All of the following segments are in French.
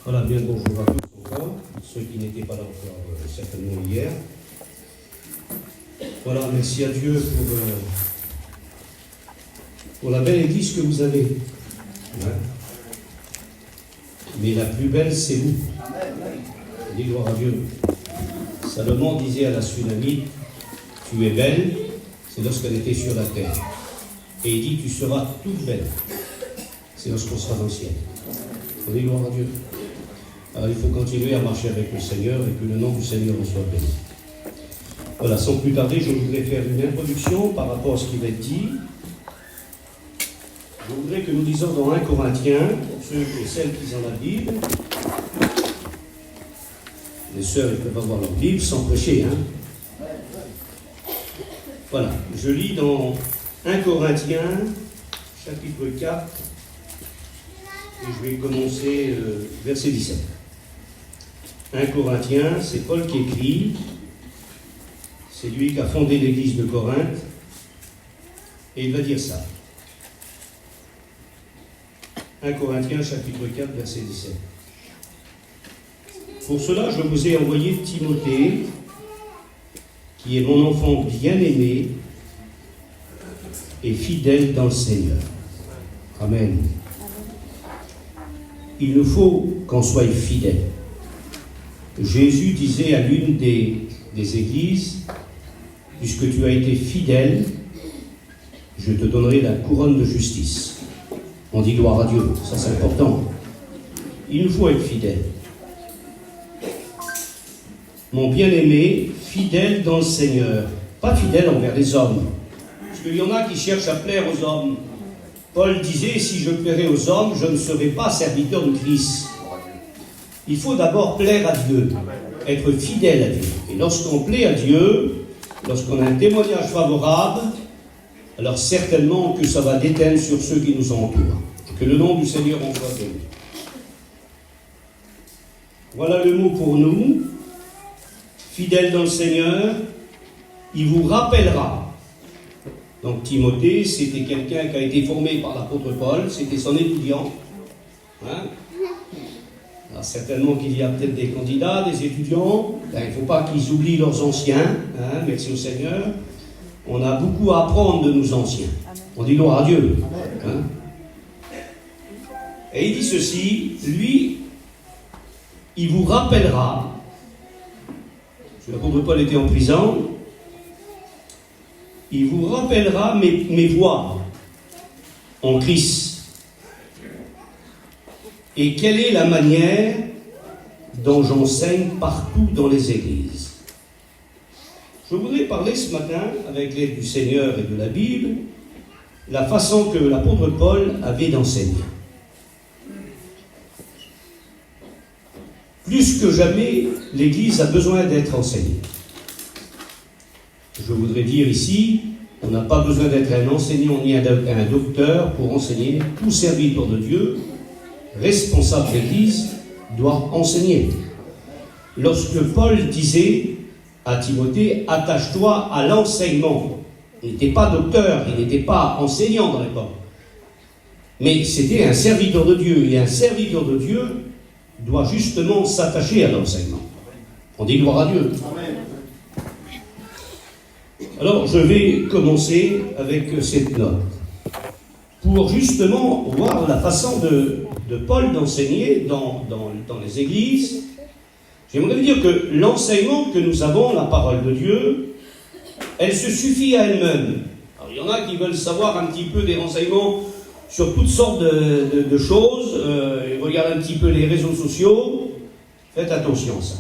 Voilà, bien le bonjour à tous encore, ceux qui n'étaient pas là encore certainement hier. Voilà, merci à Dieu pour la belle église que vous avez. Ouais. Mais la plus belle, c'est vous. Dis gloire à Dieu. Salomon disait à la Sunamite, tu es belle, c'est lorsqu'elle était sur la terre. Et il dit, tu seras toute belle. C'est lorsqu'on sera dans le ciel. Dis gloire à Dieu. Alors il faut continuer à marcher avec le Seigneur et que le nom du Seigneur en soit béni. Voilà, sans plus tarder, je voudrais faire une introduction par rapport à ce qui va être dit. Je voudrais que nous lisions dans 1 Corinthiens, pour ceux et celles qui ont la Bible. Les sœurs, ils peuvent avoir leur Bible sans prêcher, hein. Voilà, je lis dans 1 Corinthiens, chapitre 4, et je vais commencer verset 17. 1 Corinthiens, c'est Paul qui écrit, c'est lui qui a fondé l'église de Corinthe, et il va dire ça. 1 Corinthiens, chapitre 4, verset 17. Pour cela, je vous ai envoyé Timothée, qui est mon enfant bien-aimé et fidèle dans le Seigneur. Amen. Il nous faut qu'on soit fidèles. Jésus disait à l'une des églises, puisque tu as été fidèle, je te donnerai la couronne de justice. On dit gloire à Dieu, ça c'est important. Il nous faut être fidèle. Mon bien-aimé, fidèle dans le Seigneur, pas fidèle envers les hommes. Parce qu'il y en a qui cherchent à plaire aux hommes. Paul disait, si je plairais aux hommes, je ne serais pas serviteur de Christ. Il faut d'abord plaire à Dieu, être fidèle à Dieu. Et lorsqu'on plaît à Dieu, lorsqu'on a un témoignage favorable, alors certainement que ça va déteindre sur ceux qui nous entourent. Que le nom du Seigneur en soit béni. Voilà le mot pour nous. Fidèle dans le Seigneur, il vous rappellera. Donc Timothée, c'était quelqu'un qui a été formé par l'apôtre Paul, c'était son étudiant. Hein? Alors certainement qu'il y a peut-être des candidats, des étudiants, il ne faut pas qu'ils oublient leurs anciens, hein? Merci au Seigneur. On a beaucoup à apprendre de nos anciens. On dit gloire à Dieu. Hein? Et il dit ceci, lui, il vous rappellera. L'apôtre Paul était en prison. Il vous rappellera mes voix en Christ. Et quelle est la manière dont j'enseigne partout dans les églises. Je voudrais parler ce matin, avec l'aide du Seigneur et de la Bible, la façon que l'apôtre Paul avait d'enseigner. Plus que jamais, l'Église a besoin d'être enseignée. Je voudrais dire ici, on n'a pas besoin d'être un enseignant ni un docteur pour enseigner. Tout serviteur de Dieu, responsable d'Église, doit enseigner. Lorsque Paul disait à Timothée, attache-toi à l'enseignement. Il n'était pas docteur, il n'était pas enseignant dans l'époque. Mais c'était un serviteur de Dieu. Et un serviteur de Dieu doit justement s'attacher à l'enseignement. On dit gloire à Dieu. Alors, je vais commencer avec cette note. Pour justement voir la façon de Paul d'enseigner dans les églises, j'aimerais dire que l'enseignement que nous avons, la parole de Dieu, elle se suffit à elle-même. Alors, il y en a qui veulent savoir un petit peu des renseignements sur toutes sortes de choses. Ils regardent un petit peu les réseaux sociaux. Faites attention à ça.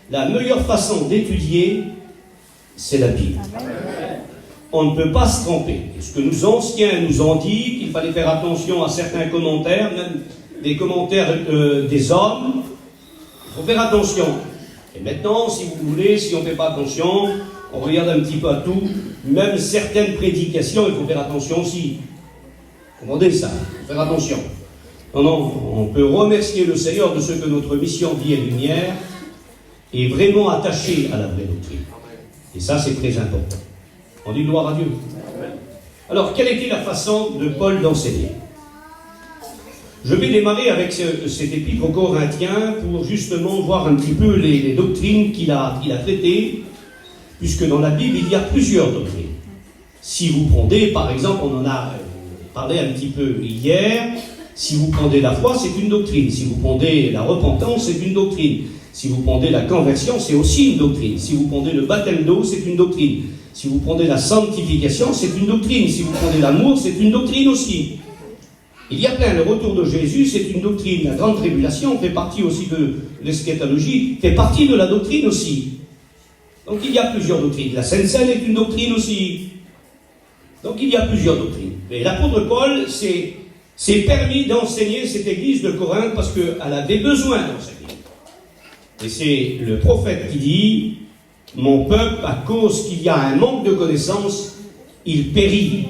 La meilleure façon d'étudier, c'est la Bible. On ne peut pas se tromper. Ce que nos anciens nous ont dit, qu'il fallait faire attention à certains commentaires, même des commentaires des hommes, il faut faire attention. Et maintenant, si vous voulez, si on ne fait pas attention, on regarde un petit peu à tout, même certaines prédications, il faut faire attention aussi. Comprenez ça, il faut faire attention. Non, on peut remercier le Seigneur de ce que notre mission Vie et Lumière est vraiment attachée à la vraie doctrine. Et ça, c'est très important. On dit gloire à Dieu. Alors, quelle était la façon de Paul d'enseigner? Je vais démarrer avec cet épître aux Corinthiens pour justement voir un petit peu les doctrines qu'il a traitées, puisque dans la Bible, il y a plusieurs doctrines. Si vous prenez, par exemple, on en a parlé un petit peu hier, si vous prenez la foi, c'est une doctrine. Si vous prenez la repentance, c'est une doctrine. Si vous prenez la conversion, c'est aussi une doctrine. Si vous prenez le baptême d'eau, c'est une doctrine. Si vous prenez la sanctification, c'est une doctrine. Si vous prenez l'amour, c'est une doctrine aussi. Il y a plein. Le retour de Jésus, c'est une doctrine. La grande tribulation fait partie aussi de l'eschatologie, fait partie de la doctrine aussi. Donc il y a plusieurs doctrines. La Sainte Seine est une doctrine aussi. Donc il y a plusieurs doctrines. Et l'apôtre Paul s'est permis d'enseigner cette église de Corinthe parce qu'elle avait besoin d'enseigner. Et c'est le prophète qui dit « Mon peuple, à cause qu'il y a un manque de connaissances, il périt. »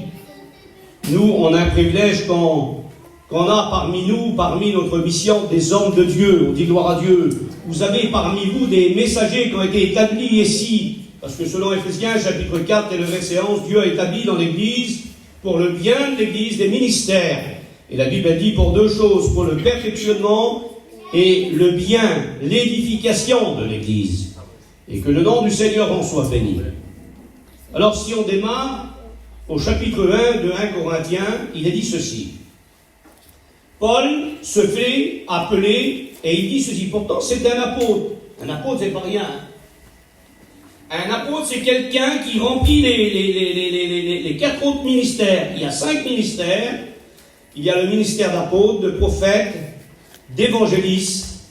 Nous, on a un privilège qu'on a parmi nous, parmi notre mission, des hommes de Dieu. On dit gloire à Dieu. Vous avez parmi vous des messagers qui ont été établis ici. Parce que selon Éphésiens, chapitre 4 et le verset 11, Dieu a établi dans l'Église, pour le bien de l'Église, des ministères. Et la Bible dit pour deux choses, pour le perfectionnement et le bien, l'édification de l'Église. Et que le nom du Seigneur en soit béni. Alors si on démarre, au chapitre 1 de 1 Corinthiens, il est dit ceci. Paul se fait appeler, et il dit ceci, pourtant c'est un apôtre. Un apôtre, c'est pas rien. Un apôtre, c'est quelqu'un qui remplit les 4 autres ministères. Il y a 5 ministères. Il y a le ministère d'apôtre, de prophète, d'évangéliste,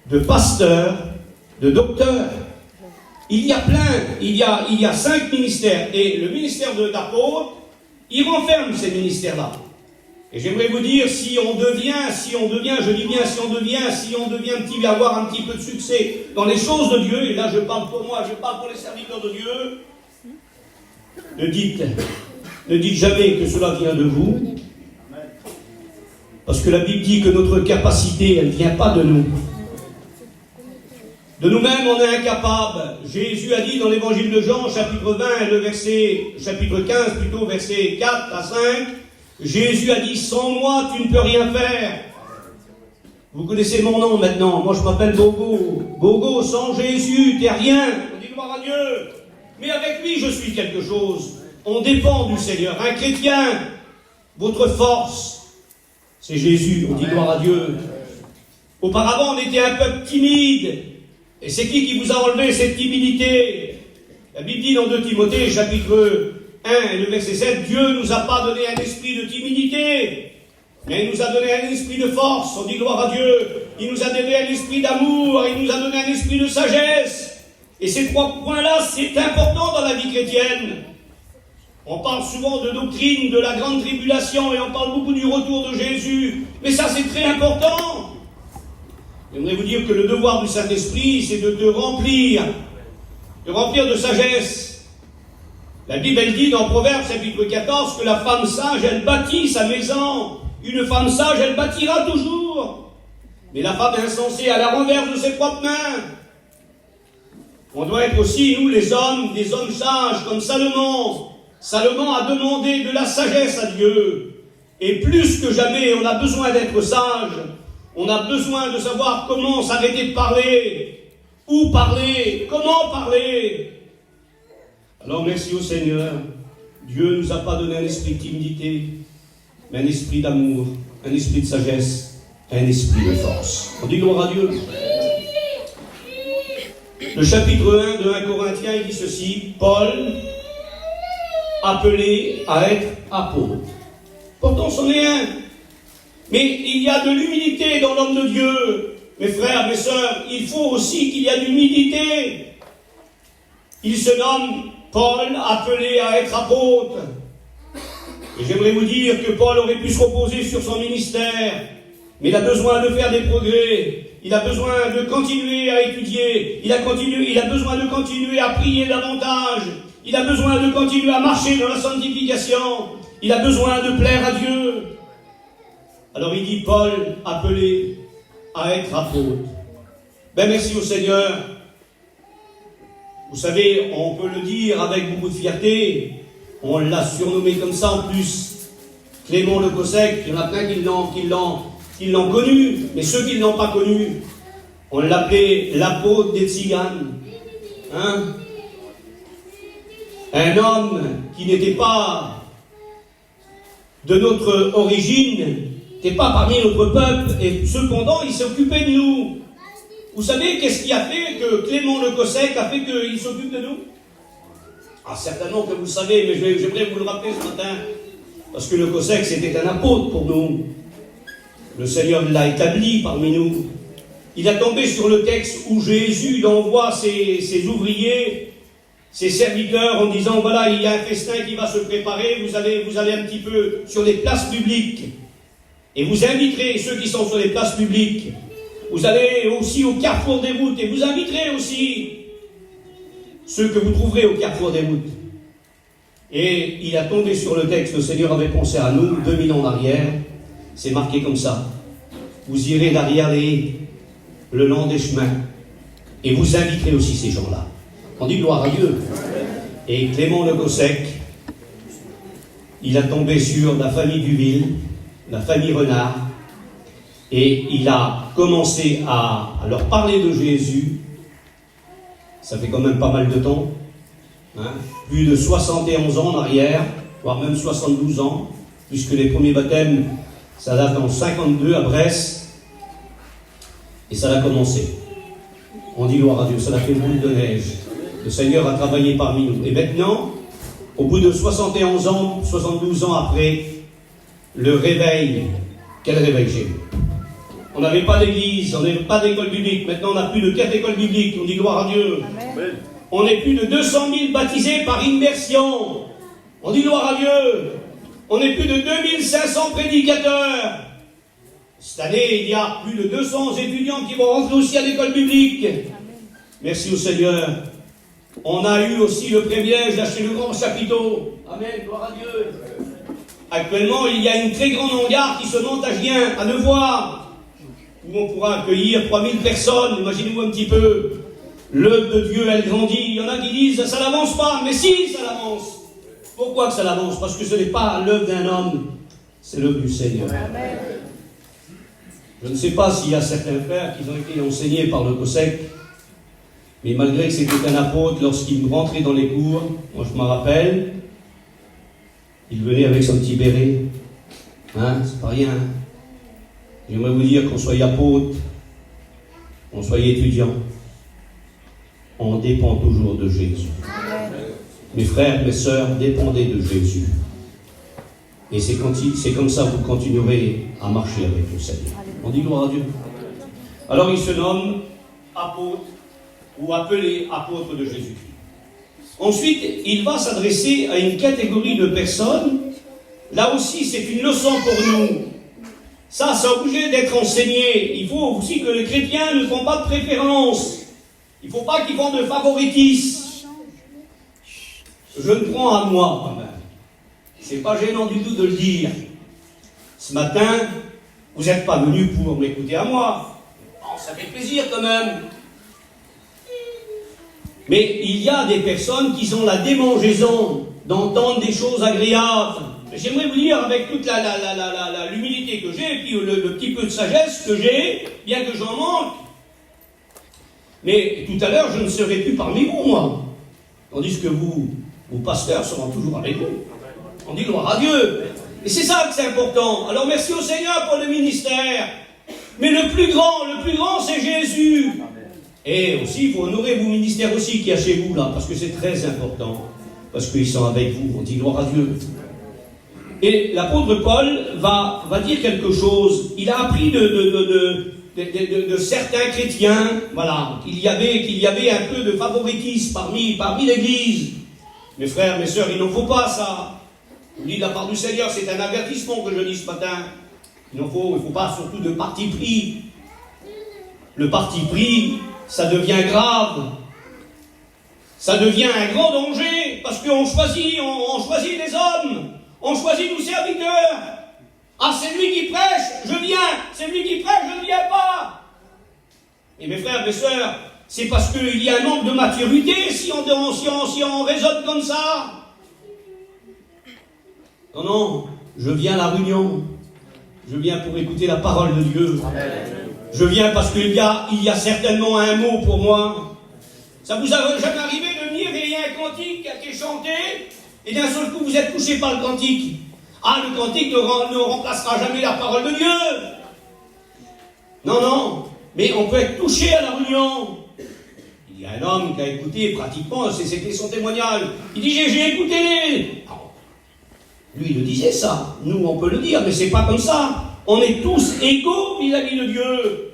de pasteur, de docteur. Il y a plein, il y a 5 ministères. Et le ministère d'apôtre, il renferme ces ministères-là. Et j'aimerais vous dire, si on devient, je dis bien si on devient avoir un petit peu de succès dans les choses de Dieu, et là je parle pour moi, je parle pour les serviteurs de Dieu, ne dites jamais que cela vient de vous, parce que la Bible dit que notre capacité, elle ne vient pas de nous. De nous-mêmes, on est incapable. Jésus a dit dans l'évangile de Jean, chapitre 20, chapitre 15, plutôt, verset 4 à 5, Jésus a dit, sans moi, tu ne peux rien faire. Vous connaissez mon nom maintenant. Moi, je m'appelle Bogo. Bogo, sans Jésus, t'es rien. On dit gloire à Dieu. Mais avec lui, je suis quelque chose. On dépend du Seigneur. Un chrétien, votre force, c'est Jésus. On dit gloire à Dieu. Auparavant, on était un peuple timide. Et c'est qui vous a enlevé cette timidité? La Bible dit dans 2 Timothée, chapitre 1 et le verset 7, Dieu ne nous a pas donné un esprit de timidité, mais il nous a donné un esprit de force. On dit gloire à Dieu. Il nous a donné un esprit d'amour, il nous a donné un esprit de sagesse. Et ces 3 points-là, c'est important dans la vie chrétienne. On parle souvent de doctrine, de la grande tribulation, et on parle beaucoup du retour de Jésus. Mais ça, c'est très important. J'aimerais vous dire que le devoir du Saint-Esprit, c'est de te remplir de sagesse. La Bible, elle dit dans Proverbes, chapitre 14, que la femme sage, elle bâtit sa maison. Une femme sage, elle bâtira toujours. Mais la femme insensée, à la renverse de ses propres mains. On doit être aussi, nous, les hommes, des hommes sages, comme Salomon. Salomon a demandé de la sagesse à Dieu. Et plus que jamais, on a besoin d'être sage. On a besoin de savoir comment s'arrêter de parler, où parler, comment parler. Alors merci au Seigneur. Dieu ne nous a pas donné un esprit de timidité, mais un esprit d'amour, un esprit de sagesse, un esprit de force. On dit gloire à Dieu. Le chapitre 1 de 1 Corinthiens, il dit ceci, Paul, appelé à être apôtre. Pourtant, c'en est un. Mais il y a de l'humilité dans l'homme de Dieu. Mes frères, mes sœurs, il faut aussi qu'il y ait de l'humilité. Il se nomme Paul, appelé à être apôtre. Et j'aimerais vous dire que Paul aurait pu se reposer sur son ministère, mais il a besoin de faire des progrès. Il a besoin de continuer à étudier. Il a besoin de continuer à prier davantage. Il a besoin de continuer à marcher dans la sanctification. Il a besoin de plaire à Dieu. Alors il dit Paul, appelé à être apôtre. Ben merci au Seigneur. Vous savez, on peut le dire avec beaucoup de fierté. On l'a surnommé comme ça en plus. Clément Le Cossec, il y en a plein qui qui l'ont connu, mais ceux qui ne l'ont pas connu, on l'appelait l'apôtre des tziganes. Hein? Un homme qui n'était pas de notre origine, n'était pas parmi notre peuple, et cependant il s'occupait de nous. Vous savez qu'est-ce qui a fait que Clément Le Gossec a fait qu'il s'occupe de nous? Ah, certainement que vous le savez, mais j'aimerais vous le rappeler ce matin, parce que Le Gossec c'était un apôtre pour nous. Le Seigneur l'a établi parmi nous. Il a tombé sur le texte où Jésus envoie ses ouvriers, ses serviteurs, en disant, voilà, il y a un festin qui va se préparer, vous allez un petit peu sur les places publiques, et vous inviterez ceux qui sont sur les places publiques, vous allez aussi au carrefour des routes, et vous inviterez aussi ceux que vous trouverez au carrefour des routes. Et il a tombé sur le texte, le Seigneur avait pensé à nous, 2000 ans en arrière, c'est marqué comme ça. Vous irez derrière le long des chemins, et vous inviterez aussi ces gens-là. On dit gloire à Dieu. Et Clément Le Gossec, il a tombé sur la famille Duville, la famille Renard, et il a commencé à leur parler de Jésus. Ça fait quand même pas mal de temps, hein? Plus de 71 ans en arrière, voire même 72 ans, puisque les premiers baptêmes, ça date en 52 à Brest, et ça a commencé. On dit gloire à Dieu, ça a fait une boule de neige. Le Seigneur a travaillé parmi nous. Et maintenant, au bout de 71 ans, 72 ans après, le réveil, quel réveil chez nous? On n'avait pas d'église, on n'avait pas d'école biblique. Maintenant, on a plus de 4 écoles bibliques. On dit gloire à Dieu. Amen. On est plus de 200 000 baptisés par immersion. On dit gloire à Dieu. On est plus de 2500 prédicateurs. Cette année, il y a plus de 200 étudiants qui vont rentrer aussi à l'école biblique. Merci au Seigneur. On a eu aussi le privilège d'acheter le grand chapiteau. Amen, gloire à Dieu. Actuellement, il y a une très grande hangar qui se monte à Gien, à Nevoix, où on pourra accueillir 3000 personnes. Imaginez-vous un petit peu. L'œuvre de Dieu, elle grandit. Il y en a qui disent, ça n'avance pas. Mais si, ça avance. Pourquoi que ça avance? Parce que ce n'est pas l'œuvre d'un homme, c'est l'œuvre du Seigneur. Amen. Je ne sais pas s'il y a certains frères qui ont été enseignés par Le Gossec, mais malgré que c'était un apôtre, lorsqu'il rentrait dans les cours, moi je me rappelle, il venait avec son petit béret. Hein, c'est pas rien. J'aimerais vous dire qu'on soit apôtre, qu'on soit étudiant, on dépend toujours de Jésus. Mes frères, mes sœurs, dépendez de Jésus. Et c'est comme ça que vous continuerez à marcher avec le Seigneur. On dit gloire à Dieu. Alors il se nomme apôtre, ou appelé apôtre de Jésus-Christ. Ensuite, il va s'adresser à une catégorie de personnes. Là aussi, c'est une leçon pour nous. Ça, c'est obligé d'être enseigné. Il faut aussi que les chrétiens ne font pas de préférence. Il ne faut pas qu'ils font de favoritisme. Je le prends à moi, quand même. C'est pas gênant du tout de le dire. Ce matin, vous n'êtes pas venu pour m'écouter à moi. Oh, ça fait plaisir quand même. Mais il y a des personnes qui ont la démangeaison d'entendre des choses agréables. J'aimerais vous dire, avec toute l'humilité que j'ai, et puis le petit peu de sagesse que j'ai, bien que j'en manque, mais tout à l'heure, je ne serai plus parmi vous, moi. Tandis que vous, vos pasteurs seront toujours avec vous. On dit gloire à Dieu. Et c'est ça que c'est important. Alors merci au Seigneur pour le ministère. Mais le plus grand, c'est Jésus. Et aussi, il faut honorer vos ministères aussi qu'il y a chez vous là, parce que c'est très important. Parce qu'ils sont avec vous. On dit gloire à Dieu. Et l'apôtre Paul va dire quelque chose. Il a appris de certains chrétiens, voilà, qu'il y avait un peu de favoritisme parmi l'Église. Mes frères, mes sœurs, il n'en faut pas ça. Je vous dis de la part du Seigneur, c'est un avertissement que je dis ce matin. Il ne faut pas surtout de parti pris. Le parti pris, ça devient grave. Ça devient un grand danger, parce qu'on choisit les hommes. On choisit nos serviteurs. Ah, c'est lui qui prêche, je viens. C'est lui qui prêche, je ne viens pas. Et mes frères, mes sœurs, c'est parce qu'il y a un manque de maturité si on raisonne comme ça. Non, je viens à la réunion. Je viens pour écouter la parole de Dieu. Je viens parce qu'il y a certainement un mot pour moi. Ça vous a jamais arrivé de venir et il y a un cantique qui est chanté et d'un seul coup vous êtes touché par le cantique. Ah, le cantique ne remplacera jamais la parole de Dieu. Non, non, mais on peut être touché à la réunion. Il y a un homme qui a écouté pratiquement, c'était son témoignage. Il dit, j'ai écouté les... Lui, il le disait ça. Nous, on peut le dire, mais c'est pas comme ça. On est tous égaux vis-à-vis de Dieu.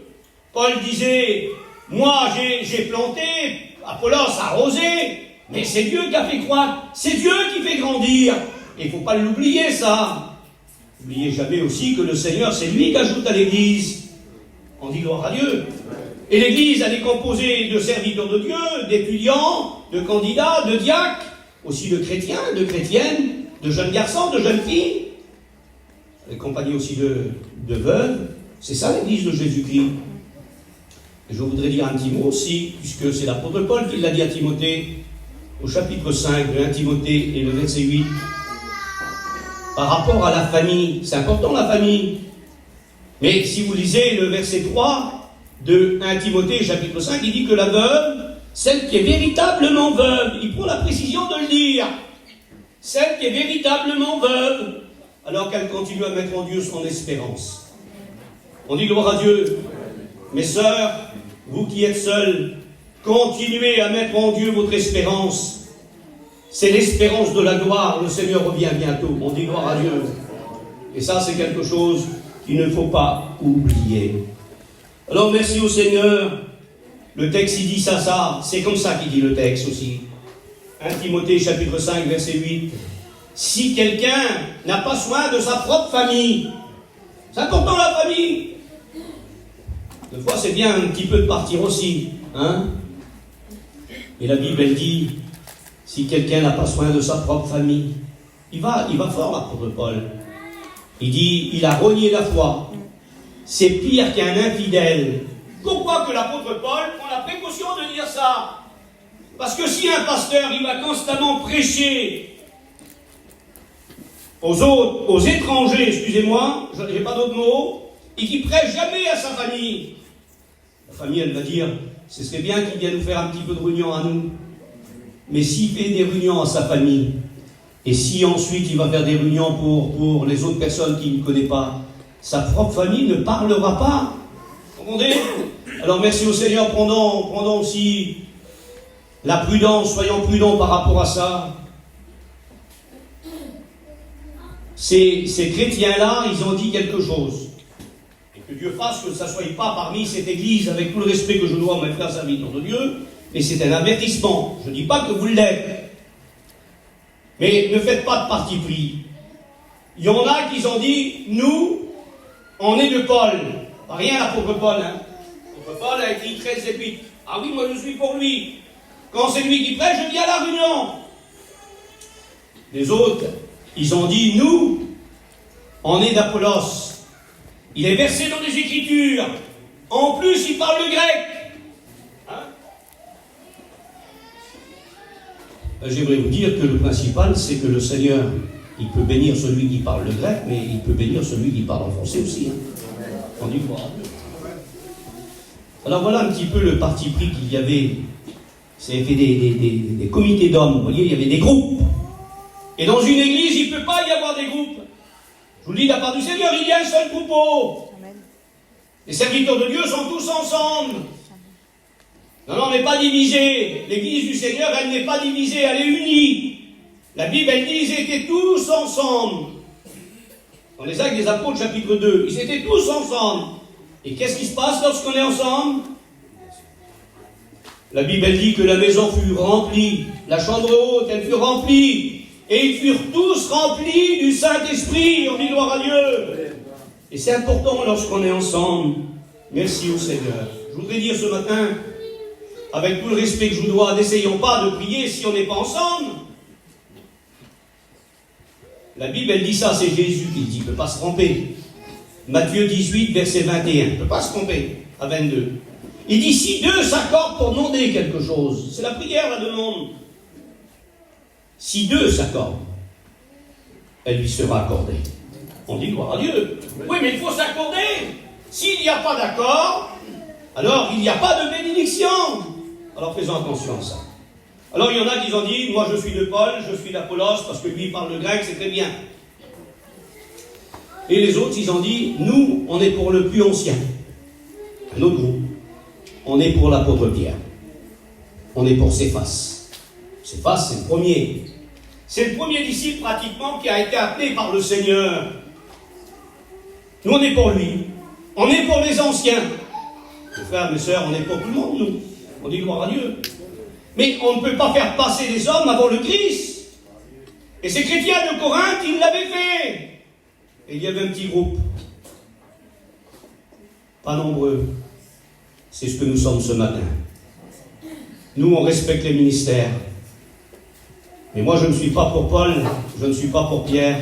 Paul disait, moi, j'ai planté, Apollos a arrosé, mais c'est Dieu qui a fait croître. C'est Dieu qui fait grandir. Et il ne faut pas l'oublier, ça. N'oubliez jamais aussi que le Seigneur, c'est lui qui ajoute à l'Église. On dit gloire à Dieu. Et l'Église, elle est composée de serviteurs de Dieu, d'étudiants, de candidats, de diacres, aussi de chrétiens, de chrétiennes, de jeunes garçons, de jeunes filles, accompagnés aussi de veuves. C'est ça l'Église de Jésus-Christ. Et je voudrais dire un petit mot aussi, puisque c'est l'apôtre Paul qui l'a dit à Timothée, au chapitre 5 de 1 Timothée et le verset 8, par rapport à la famille. C'est important la famille. Mais si vous lisez le verset 3 de 1 Timothée chapitre 5, il dit que la veuve, celle qui est véritablement veuve, il prend la précision de le dire, celle qui est véritablement veuve, alors qu'elle continue à mettre en Dieu son espérance. On dit gloire à Dieu. Mes sœurs, vous qui êtes seules, continuez à mettre en Dieu votre espérance. C'est l'espérance de la gloire, le Seigneur revient bientôt. On dit gloire à Dieu. Et ça, c'est quelque chose qu'il ne faut pas oublier. Alors, merci au Seigneur. Le texte, il dit ça. C'est comme ça qu'il dit le texte aussi. 1 Timothée, chapitre 5, verset 8. Si quelqu'un n'a pas soin de sa propre famille, c'est important la famille. Des fois, c'est bien un petit peu de partir aussi. Hein? Et la Bible, elle dit, si quelqu'un n'a pas soin de sa propre famille, il va fort, l'apôtre Paul. Il dit, il a renié la foi. C'est pire qu'un infidèle. Pourquoi que l'apôtre Paul prend la précaution de dire ça? Parce que si un pasteur, il va constamment prêcher aux étrangers, excusez-moi, je n'ai pas d'autres mots, et qui prêche jamais à sa famille, la famille, elle va dire, ce serait bien qu'il vienne nous faire un petit peu de réunion à nous. Mais s'il fait des réunions à sa famille, et si ensuite il va faire des réunions pour les autres personnes qu'il ne connaît pas, sa propre famille ne parlera pas. Vous comprenez? Alors merci au Seigneur, prenons aussi la prudence, soyons prudents par rapport à ça. Ces chrétiens-là, ils ont dit quelque chose. Et que Dieu fasse que ça ne soit pas parmi cette église, avec tout le respect que je dois à mes frères serviteurs de Dieu, mais c'est un avertissement. Je ne dis pas que vous l'êtes. Mais ne faites pas de parti pris. Il y en a qui ont dit, nous, on est de Paul. Pas rien l'apôtre Paul. Hein. L'apôtre Paul a écrit 13 épîtres. Ah oui, moi je suis pour lui. Quand c'est lui qui prêche, je viens à la réunion. Les autres, ils ont dit, nous, on est d'Apollos. Il est versé dans les Écritures. En plus, il parle le grec. Hein? J'aimerais vous dire que le principal, c'est que le Seigneur, il peut bénir celui qui parle le grec, mais il peut bénir celui qui parle en français aussi. Hein? On dit quoi? Alors voilà un petit peu le parti pris qu'il y avait. C'est fait des comités d'hommes, vous voyez, il y avait des groupes. Et dans une église, il ne peut pas y avoir des groupes. Je vous le dis de la part du Seigneur, il y a un seul troupeau. Les serviteurs de Dieu sont tous ensemble. Non, on n'est pas divisé. L'église du Seigneur, elle n'est pas divisée, elle est unie. La Bible, elle dit, ils étaient tous ensemble. Dans les Actes des Apôtres, chapitre 2, ils étaient tous ensemble. Et qu'est-ce qui se passe lorsqu'on est ensemble? La Bible, elle dit que la maison fut remplie. La chambre haute, elle fut remplie. Et ils furent tous remplis du Saint-Esprit. On dit gloire à Dieu. Et c'est important lorsqu'on est ensemble. Merci au Seigneur. Je voudrais dire ce matin, avec tout le respect que je vous dois, n'essayons pas de prier si on n'est pas ensemble. La Bible, elle dit ça, c'est Jésus qui dit, il ne peut pas se tromper. Matthieu 18, verset 21, il ne peut pas se tromper, à 22. Il dit, si deux s'accordent pour demander quelque chose, c'est la prière, la demande. Si deux s'accordent, elle lui sera accordée. On dit gloire à Dieu. Oui, mais il faut s'accorder. S'il n'y a pas d'accord, alors il n'y a pas de bénédiction. Alors faisons attention à ça. Alors il y en a qui ont dit, moi je suis de Paul, je suis d'Apollos, parce que lui il parle le grec, c'est très bien. Et les autres, ils ont dit, nous, on est pour le plus ancien. Un autre groupe. On est pour l'apôtre Pierre. On est pour Céphas. Céphas, c'est le premier. C'est le premier disciple pratiquement qui a été appelé par le Seigneur. Nous, on est pour lui. On est pour les anciens. Mes frères, mes sœurs, on est pour tout le monde, nous. On dit gloire à Dieu. Mais on ne peut pas faire passer les hommes avant le Christ. Et ces chrétiens de Corinthe, ils l'avaient fait. Et il y avait un petit groupe. Pas nombreux. C'est ce que nous sommes ce matin. Nous, on respecte les ministères. Mais moi, je ne suis pas pour Paul, je ne suis pas pour Pierre,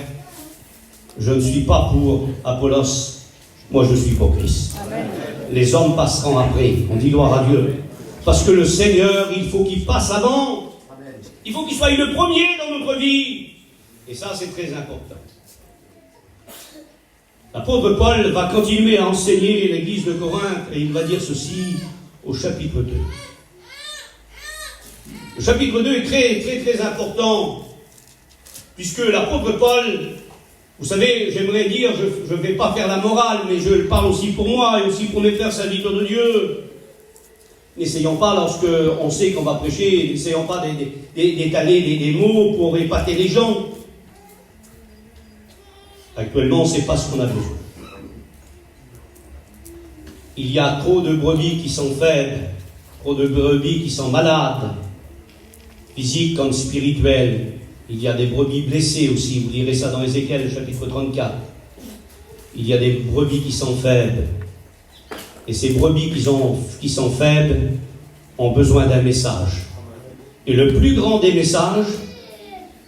je ne suis pas pour Apollos. Moi, je suis pour Christ. Amen. Les hommes passeront après. On dit gloire à Dieu. Parce que le Seigneur, il faut qu'il passe avant. Il faut qu'il soit le premier dans notre vie. Et ça, c'est très important. L'apôtre Paul va continuer à enseigner l'église de Corinthe et il va dire ceci au chapitre 2. Le chapitre 2 est très, très, très important puisque l'apôtre Paul, vous savez, j'aimerais dire, je ne vais pas faire la morale, mais je le parle aussi pour moi et aussi pour mes frères serviteurs de Dieu. N'essayons pas, lorsque on sait qu'on va prêcher, n'essayons pas d'étaler des mots pour épater les gens. Actuellement, ce n'est pas ce qu'on a besoin. Il y a trop de brebis qui sont faibles, trop de brebis qui sont malades, physiques comme spirituelles. Il y a des brebis blessées aussi, vous lirez ça dans Ézéchiel, chapitre 34. Il y a des brebis qui sont faibles. Et ces brebis qui sont faibles ont besoin d'un message. Et le plus grand des messages,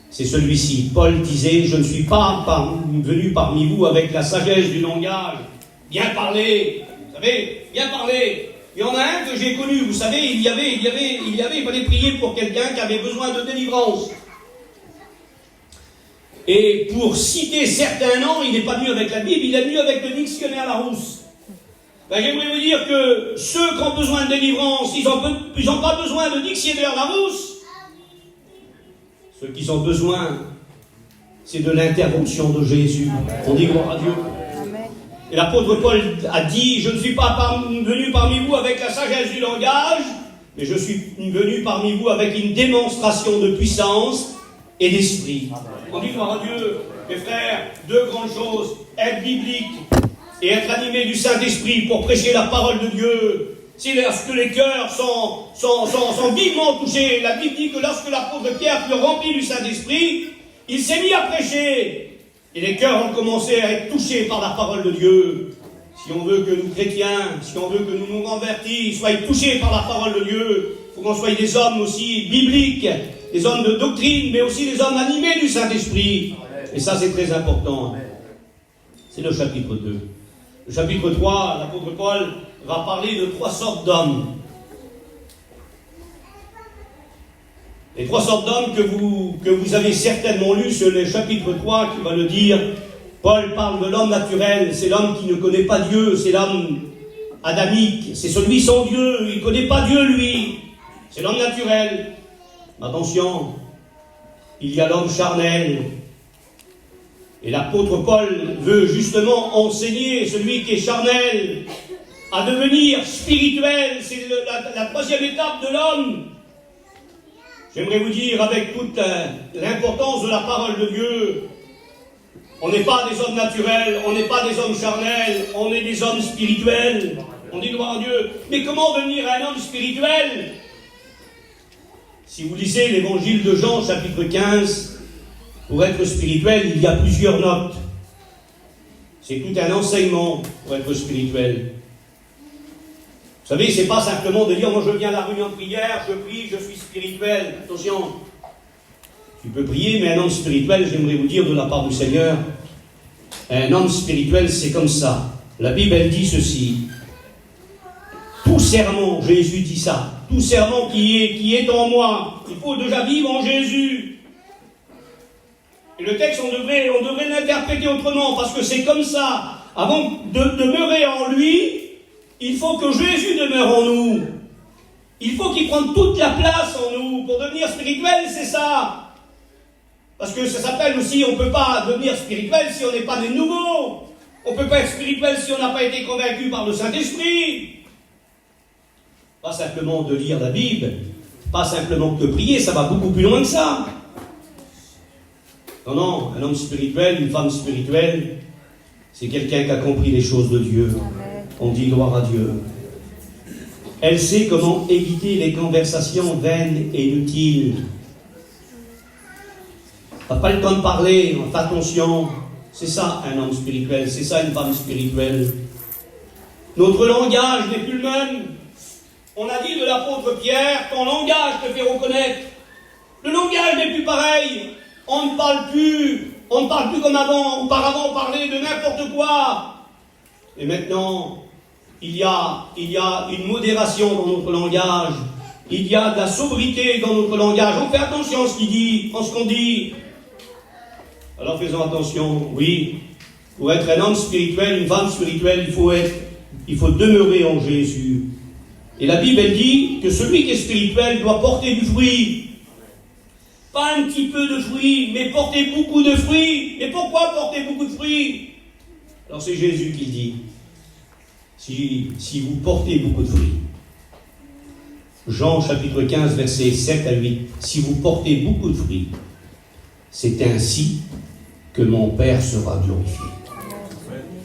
c'est celui-ci. Paul disait, je ne suis pas venu parmi vous avec la sagesse du langage. Bien parler, vous savez, bien parler. Il y en a un que j'ai connu, vous savez, il fallait prier pour quelqu'un qui avait besoin de délivrance. Et pour citer certains noms, il n'est pas venu avec la Bible, il est venu avec le dictionnaire Larousse. Ben, j'aimerais vous dire que ceux qui ont besoin de délivrance, ils n'ont pas besoin de dictionnaire Larousse. Ce qu'ils ont besoin, c'est de l'intervention de Jésus. On dit gloire à Dieu. Et l'apôtre Paul a dit, je ne suis pas venu parmi vous avec la sagesse du langage, mais je suis venu parmi vous avec une démonstration de puissance et d'esprit. On dit gloire à Dieu. Mes frères, deux grandes choses, être biblique et être animé du Saint-Esprit pour prêcher la parole de Dieu. Si lorsque les cœurs sont vivement touchés, la Bible dit que lorsque l'apôtre Pierre fut rempli du Saint-Esprit, il s'est mis à prêcher. Et les cœurs ont commencé à être touchés par la parole de Dieu. Si on veut que nous chrétiens, si on veut que nous nous convertis, soyons touchés par la parole de Dieu, il faut qu'on soit des hommes aussi bibliques, des hommes de doctrine, mais aussi des hommes animés du Saint-Esprit. Et ça, c'est très important. C'est le chapitre 2. Le chapitre 3, l'apôtre Paul va parler de 3 sortes d'hommes. Les 3 sortes d'hommes que vous avez certainement lus sur le chapitre 3 qui va le dire. Paul parle de l'homme naturel, c'est l'homme qui ne connaît pas Dieu, c'est l'homme adamique, c'est celui sans Dieu, il ne connaît pas Dieu lui, c'est l'homme naturel. Attention, il y a l'homme charnel. Et l'apôtre Paul veut justement enseigner celui qui est charnel à devenir spirituel. C'est la 3e étape de l'homme. J'aimerais vous dire avec toute l'importance de la parole de Dieu, on n'est pas des hommes naturels, on n'est pas des hommes charnels, on est des hommes spirituels. On dit gloire à Dieu. Mais comment devenir un homme spirituel? Si vous lisez l'évangile de Jean, chapitre 15, pour être spirituel, il y a plusieurs notes. C'est tout un enseignement pour être spirituel. Vous savez, c'est pas simplement de dire, moi je viens à la réunion de prière, je prie, je suis spirituel. Attention, tu peux prier, mais un homme spirituel, j'aimerais vous dire de la part du Seigneur, un homme spirituel, c'est comme ça. La Bible, elle dit ceci. Tout serment, Jésus dit ça, tout serment qui est en moi, il faut déjà vivre en Jésus. Et le texte, on devrait l'interpréter autrement, parce que c'est comme ça. Avant de demeurer en lui, il faut que Jésus demeure en nous. Il faut qu'il prenne toute la place en nous. Pour devenir spirituel, c'est ça. Parce que ça s'appelle aussi, on ne peut pas devenir spirituel si on n'est pas né de nouveau. On ne peut pas être spirituel si on n'a pas été convaincu par le Saint-Esprit. Pas simplement de lire la Bible, pas simplement que prier, ça va beaucoup plus loin que ça. Non, non, un homme spirituel, une femme spirituelle, c'est quelqu'un qui a compris les choses de Dieu. On dit gloire à Dieu. Elle sait comment éviter les conversations vaines et inutiles. On n'a pas le temps de parler, on fait attention. C'est ça un homme spirituel, c'est ça une femme spirituelle. Notre langage n'est plus le même. On a dit de l'apôtre Pierre, ton langage te fait reconnaître. Le langage n'est plus pareil. On ne parle plus comme avant. Auparavant, on parlait de n'importe quoi. Et maintenant, il y a une modération dans notre langage. Il y a de la sobriété dans notre langage. On fait attention à ce qu'on dit. Alors faisons attention. Oui, pour être un homme spirituel, une femme spirituelle, il faut demeurer en Jésus. Et la Bible, elle dit que celui qui est spirituel doit porter du fruit. Pas un petit peu de fruits, mais porter beaucoup de fruits. Et pourquoi porter beaucoup de fruits? Alors c'est Jésus qui le dit. Si vous portez beaucoup de fruits. Jean chapitre 15, versets 7 à 8. Si vous portez beaucoup de fruits, c'est ainsi que mon Père sera glorifié.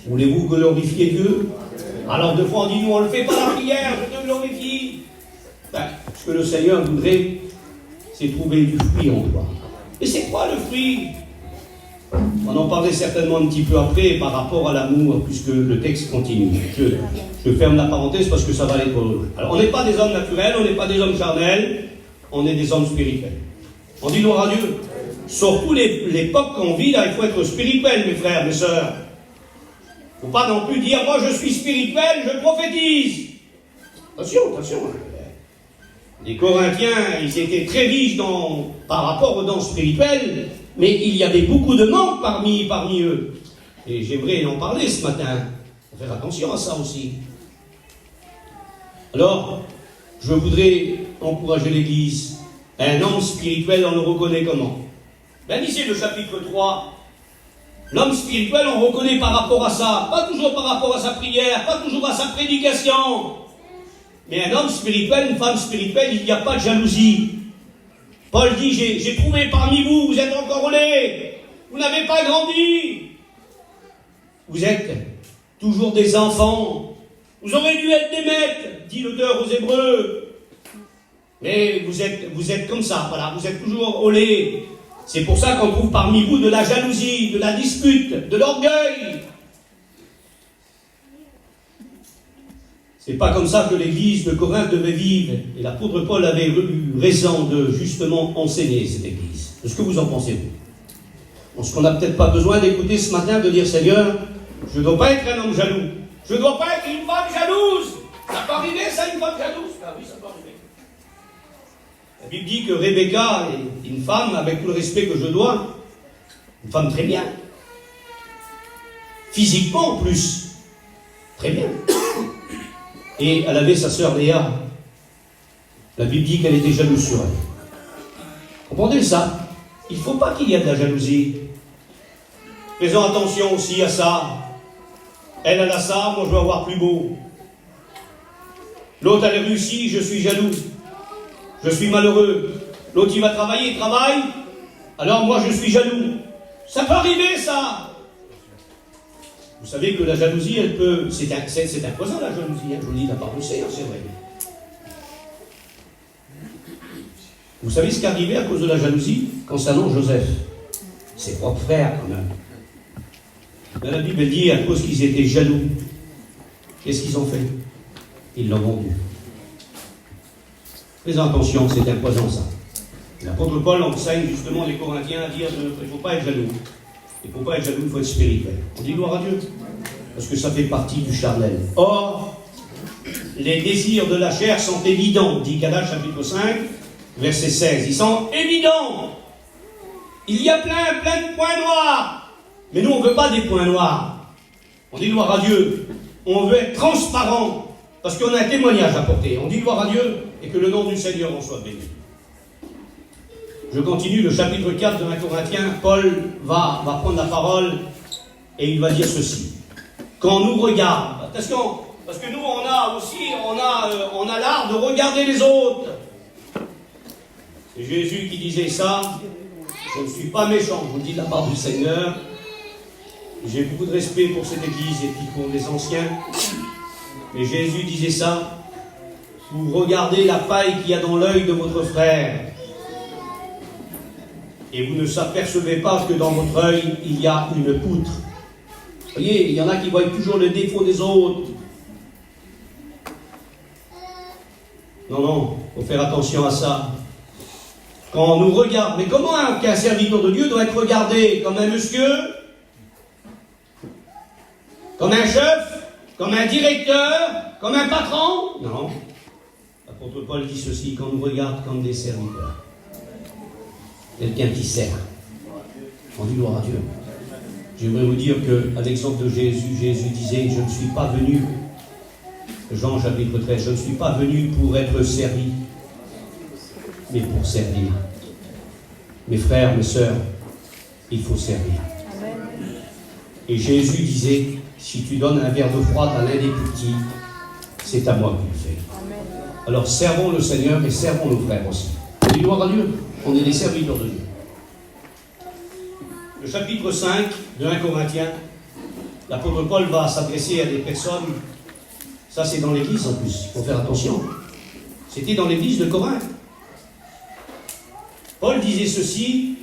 Voulez-vous glorifier Dieu? Alors deux fois on dit, nous on ne le fait pas la prière, je te glorifie. Ce que le Seigneur voudrait, c'est trouver du fruit en toi. Et c'est quoi le fruit? On en parlait certainement un petit peu après par rapport à l'amour, puisque le texte continue. Je ferme la parenthèse parce que ça va aller trop loin. Alors on n'est pas des hommes naturels, on n'est pas des hommes charnels, on est des hommes spirituels. On dit gloire à Dieu. Surtout l'époque qu'on vit, là, il faut être spirituel, mes frères, mes sœurs. Il ne faut pas non plus dire, moi je suis spirituel, je prophétise. Attention. Les Corinthiens, ils étaient très riches par rapport aux dons spirituels, mais il y avait beaucoup de manques parmi eux. Et j'aimerais en parler ce matin. Faut faire attention à ça aussi. Alors, je voudrais encourager l'Église. Un homme spirituel, on le reconnaît comment? Lisez le chapitre 3. L'homme spirituel, on reconnaît par rapport à ça. Pas toujours par rapport à sa prière, pas toujours à sa prédication. Mais un homme spirituel, une femme spirituelle, il n'y a pas de jalousie. Paul dit, j'ai trouvé parmi vous, vous êtes encore laid. Vous n'avez pas grandi. Vous êtes toujours des enfants. Vous aurez dû être des maîtres, dit l'auteur aux Hébreux. Mais vous êtes comme ça, voilà, vous êtes toujours au lait. C'est pour ça qu'on trouve parmi vous de la jalousie, de la dispute, de l'orgueil. C'est pas comme ça que l'église de Corinthe devait vivre. Et l'apôtre Paul avait eu raison de justement enseigner cette église. Est-ce que vous en pensez, vous? Parce qu'on n'a peut-être pas besoin d'écouter ce matin de dire, Seigneur, je ne dois pas être un homme jaloux. Je ne dois pas être une femme jalouse. Ça peut arriver, ça, une femme jalouse? Ah oui, ça peut arriver. La Bible dit que Rebecca est une femme, avec tout le respect que je dois, une femme très bien. Physiquement, en plus. Très bien. Et elle avait sa sœur Léa. La Bible dit qu'elle était jalouse sur elle. Comprenez ça? Il ne faut pas qu'il y ait de la jalousie. Faisons attention aussi à ça. Elle a ça, moi je veux avoir plus beau. L'autre elle a réussi, je suis jaloux. Je suis malheureux. L'autre il va travailler, il travaille. Alors moi je suis jaloux. Ça peut arriver ça. Vous savez que la jalousie, elle peut... C'est un poison la jalousie, hein. Je vous le dis, la part de c'est vrai. Vous savez ce qui est arrivé à cause de la jalousie concernant Joseph? Ses propres frères quand même. Mais la Bible dit, à cause qu'ils étaient jaloux, qu'est-ce qu'ils ont fait? Ils l'ont vendu. Faites attention, c'est un poison ça. L'apôtre Paul enseigne justement les Corinthiens à dire qu'il ne faut pas être jaloux. Et pour ne pas être jaloux, il faut être spirituel. On dit gloire à Dieu. Parce que ça fait partie du charnel. Or, les désirs de la chair sont évidents, dit Galates chapitre 5, verset 16. Ils sont évidents. Il y a plein de points noirs. Mais nous, on ne veut pas des points noirs. On dit gloire à Dieu. On veut être transparent. Parce qu'on a un témoignage à porter. On dit gloire à Dieu et que le nom du Seigneur en soit béni. Je continue le chapitre 4 de 1 Corinthiens. Paul va prendre la parole et il va dire ceci. Quand on nous regarde, parce que nous, on a l'art de regarder les autres. C'est Jésus qui disait ça. Je ne suis pas méchant, je vous le dis de la part du Seigneur. J'ai beaucoup de respect pour cette église et puis pour les anciens. Mais Jésus disait ça. Vous regardez la paille qu'il y a dans l'œil de votre frère. Et vous ne s'apercevez pas que dans votre œil, il y a une poutre. Vous voyez, il y en a qui voient toujours le défaut des autres. Non, il faut faire attention à ça. Quand on nous regarde, mais comment qu'un serviteur de Dieu doit être regardé? Comme un monsieur? Comme un chef? Comme un directeur? Comme un patron? Non. L'apôtre Paul dit ceci, qu'on nous regarde comme des serviteurs. Quelqu'un qui sert. On dit gloire à Dieu. J'aimerais vous dire qu'à l'exemple de Jésus, Jésus disait, je ne suis pas venu, Jean chapitre 13, je ne suis pas venu pour être servi, mais pour servir. Mes frères, mes sœurs, il faut servir. Et Jésus disait, si tu donnes un verre d'eau froide à l'un des plus petits, c'est à moi que tu le fais. Alors servons le Seigneur et servons nos frères aussi. On dit gloire à Dieu, on est des serviteurs de Dieu. Le chapitre 5 de 1 Corinthiens, l'apôtre Paul va s'adresser à des personnes, ça c'est dans l'église en plus, il faut faire attention. C'était dans l'église de Corinthe. Paul disait ceci,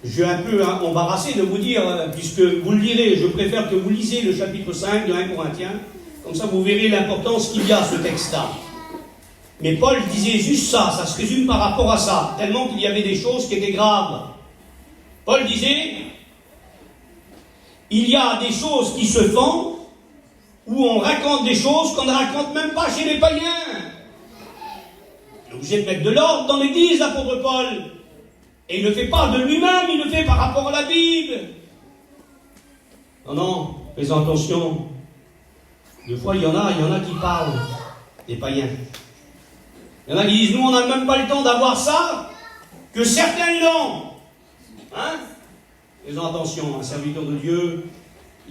je suis un peu embarrassé de vous dire, puisque vous le lirez, je préfère que vous lisiez le chapitre 5 de 1 Corinthiens, comme ça vous verrez l'importance qu'il y a à ce texte-là. Mais Paul disait juste ça se résume par rapport à ça, tellement qu'il y avait des choses qui étaient graves. Paul disait, il y a des choses qui se font, où on raconte des choses qu'on ne raconte même pas chez les païens. Il est obligé de mettre de l'ordre dans l'église, l'apôtre Paul. Et il ne le fait pas de lui-même, il le fait par rapport à la Bible. Non, fais attention. Des fois, il y en a qui parlent, des païens. Il y en a qui disent, nous, on n'a même pas le temps d'avoir ça, que certains l'ont. Hein? Faisons attention, un serviteur de Dieu,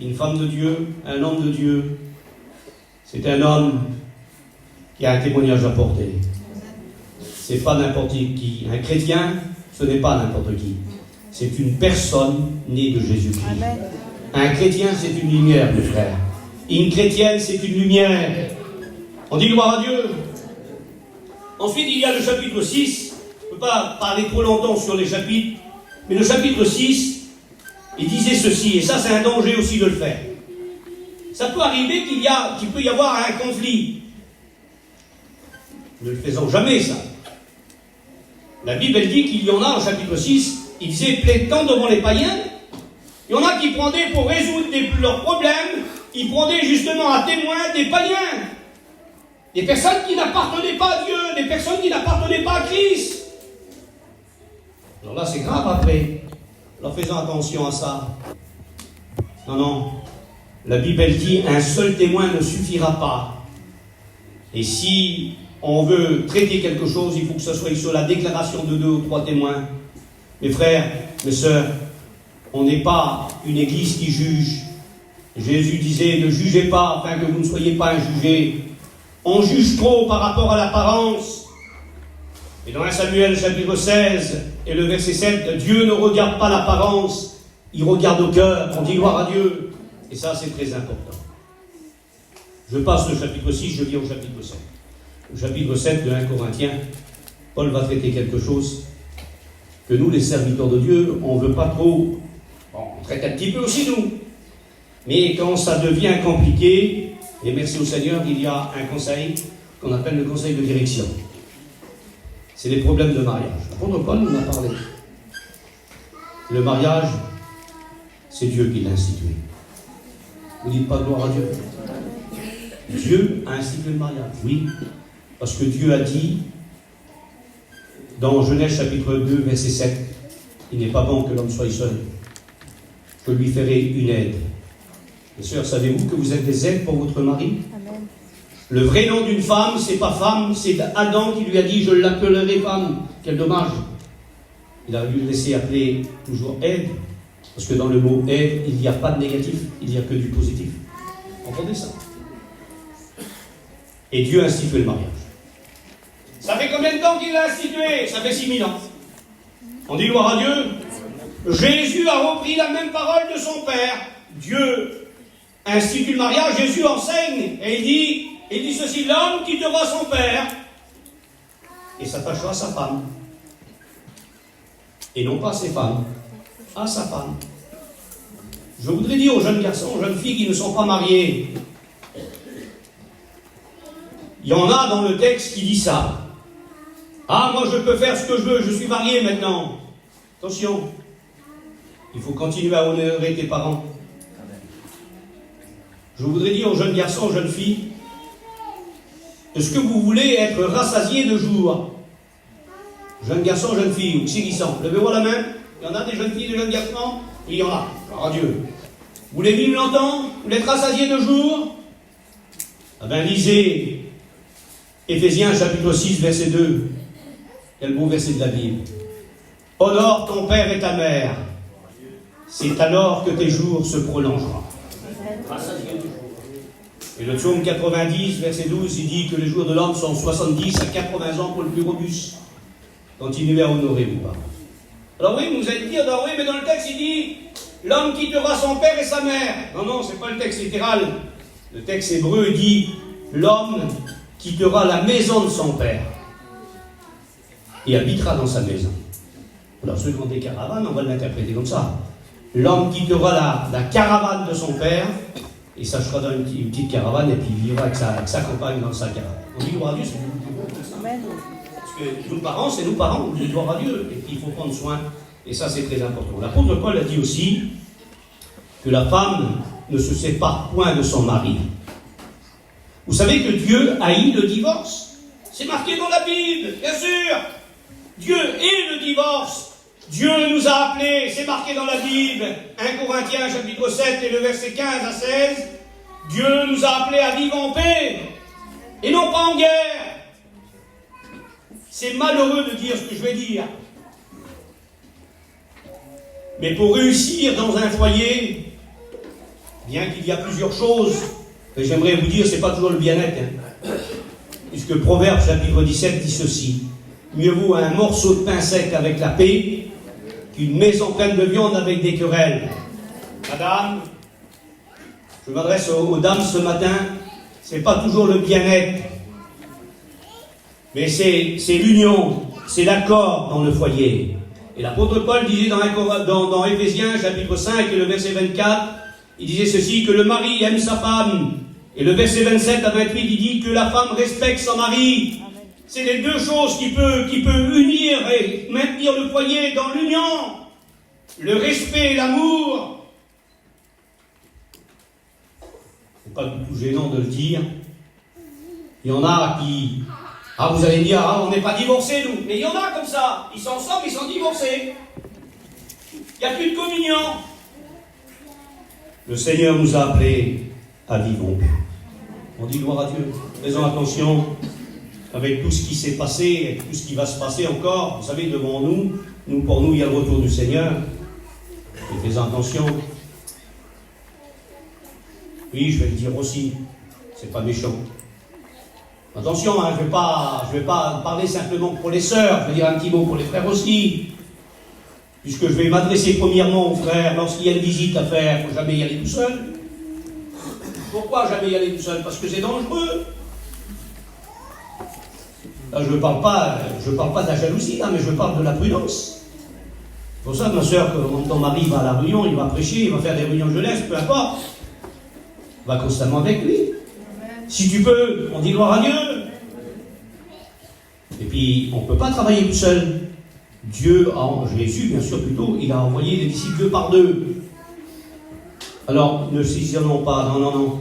une femme de Dieu, un homme de Dieu, c'est un homme qui a un témoignage à porter. C'est pas n'importe qui. Un chrétien, ce n'est pas n'importe qui. C'est une personne née de Jésus-Christ. Un chrétien, c'est une lumière, mes frères. Une chrétienne, c'est une lumière. On dit gloire à Dieu. Ensuite, il y a le chapitre 6. Je ne peux pas parler trop longtemps sur les chapitres, mais le chapitre 6, il disait ceci, et ça c'est un danger aussi de le faire. Ça peut arriver qu'il peut y avoir un conflit. Ne le faisons jamais, ça. La Bible, elle dit qu'il y en a, au chapitre 6, il disait, plaidant devant les païens, il y en a qui prenaient pour résoudre leurs problèmes, ils prenaient justement à témoin des païens. Des personnes qui n'appartenaient pas à Dieu, des personnes qui n'appartenaient pas à Christ. Alors là, c'est grave après. Alors faisons attention à ça. Non. La Bible, elle dit, un seul témoin ne suffira pas. Et si on veut traiter quelque chose, il faut que ce soit sur la déclaration de 2 ou 3 témoins. Mes frères, mes sœurs, on n'est pas une église qui juge. Jésus disait, ne jugez pas afin que vous ne soyez pas injugés. On juge trop par rapport à l'apparence. Et dans 1 Samuel chapitre 16 et le verset 7, Dieu ne regarde pas l'apparence, il regarde au cœur. On dit gloire à Dieu. Et ça, c'est très important. Je passe le chapitre 6, je viens au chapitre 7. Au chapitre 7 de 1 Corinthiens, Paul va traiter quelque chose que nous, les serviteurs de Dieu, on ne veut pas trop. Bon, on traite un petit peu aussi, nous. Mais quand ça devient compliqué, et merci au Seigneur, il y a un conseil qu'on appelle le conseil de direction. C'est les problèmes de mariage. L'apôtre Paul nous en a parlé. Le mariage, c'est Dieu qui l'a institué. Vous dites pas gloire à Dieu. Dieu a institué le mariage, oui. Parce que Dieu a dit, dans Genèse chapitre 2, verset 7, Il n'est pas bon que l'homme soit seul. Je lui ferai une aide. Mes sœurs, savez-vous que vous êtes des aides pour votre mari? Amen. Le vrai nom d'une femme, c'est pas femme, c'est Adam qui lui a dit « Je l'appellerai femme ». Quel dommage. Il a dû laisser appeler toujours aide, parce que dans le mot aide, il n'y a pas de négatif, il n'y a que du positif. Entendez ça? Et Dieu a institué le mariage. Ça fait combien de temps qu'il l'a institué? Ça fait 6000 ans. On dit gloire à Dieu. Jésus a repris la même parole de son Père. Dieu institue le mariage, Jésus enseigne, et il dit ceci: l'homme quittera son père et s'attachera à sa femme. Et non pas à ses femmes, à sa femme. Je voudrais dire aux jeunes garçons, aux jeunes filles qui ne sont pas mariés, il y en a dans le texte qui dit ça. Ah, moi je peux faire ce que je veux, je suis marié maintenant. Attention, il faut continuer à honorer tes parents. Je voudrais dire aux jeunes garçons, aux jeunes filles, est-ce que vous voulez être rassasiés de jour? Jeunes garçons, jeunes filles, ou qui qui sont? Levez-moi la main. Il y en a des jeunes filles, des jeunes garçons? Oui, il y en a. Alors, Dieu. Vous voulez vivre longtemps? Vous voulez être rassasiés de jour? Ah ben, lisez Éphésiens chapitre 6, verset 2. Quel beau verset de la Bible. Honore ton père et ta mère. C'est alors que tes jours se prolongeront. Et le psaume 90, verset 12, il dit que les jours de l'homme sont 70 à 80 ans pour le plus robuste. Continuez à honorer vos parents. Alors oui, vous allez dire, oui, mais dans le texte, il dit l'homme quittera son père et sa mère. Non, non, c'est pas le texte littéral. Le texte hébreu dit l'homme quittera la maison de son père et habitera dans sa maison. Alors ceux qui ont des caravanes, on va l'interpréter comme ça. L'homme quittera la caravane de son père et s'achètera dans une petite caravane et puis vivra avec sa compagne dans sa caravane. On dit gloire à Dieu, c'est beaucoup. Amen. Parce que nous parents, c'est nous parents, on dit gloire à Dieu. Et puis il faut prendre soin, et ça c'est très important. L'apôtre Paul a dit aussi que la femme ne se sépare point de son mari. Vous savez que Dieu haït le divorce. C'est marqué dans la Bible, bien sûr. Dieu hait le divorce. Dieu nous a appelés, c'est marqué dans la Bible, 1 Corinthiens chapitre 7 et le verset 15 à 16, Dieu nous a appelés à vivre en paix, et non pas en guerre. C'est malheureux de dire ce que je vais dire. Mais pour réussir dans un foyer, bien qu'il y a plusieurs choses, que j'aimerais vous dire, c'est pas toujours le bien-être, puisque Proverbe chapitre 17 dit ceci: mieux vaut un morceau de pain sec avec la paix qu'une maison pleine de viande avec des querelles. Madame, je m'adresse aux dames ce matin, c'est pas toujours le bien-être, mais c'est l'union, c'est l'accord dans le foyer. Et l'apôtre Paul disait dans Éphésiens chapitre 5 et le verset 24, il disait ceci, que le mari aime sa femme. Et le verset 27 à 28, il dit que la femme respecte son mari. C'est les deux choses qui peut unir et maintenir le foyer dans l'union. Le respect et l'amour. C'est pas du tout gênant de le dire. Il y en a qui... Ah, vous allez me dire, on n'est pas divorcés, nous. Mais il y en a comme ça. Ils sont ensemble, ils sont divorcés. Il n'y a plus de communion. Le Seigneur nous a appelés à vivre en paix. On dit gloire à Dieu. Faisons attention avec tout ce qui s'est passé et tout ce qui va se passer encore. Vous savez, devant nous, pour nous, il y a le retour du Seigneur. Et faisons attention. Oui, je vais le dire aussi. C'est pas méchant. Attention, je vais pas parler simplement pour les sœurs. Je vais dire un petit mot pour les frères aussi. Puisque je vais m'adresser premièrement aux frères, lorsqu'il y a une visite à faire, il ne faut jamais y aller tout seul. Pourquoi jamais y aller tout seul? Parce que c'est dangereux. Là, je ne parle pas de la jalousie, là, mais je parle de la prudence. C'est pour ça, ma soeur, quand ton mari va à la réunion, il va prêcher, il va faire des réunions de jeunesse, peu importe. Va constamment avec lui. Si tu peux, on dit gloire à Dieu. Et puis, on ne peut pas travailler tout seul. Dieu, Jésus, bien sûr, plutôt, il a envoyé les disciples deux par deux. Alors, ne s'isolons pas, non.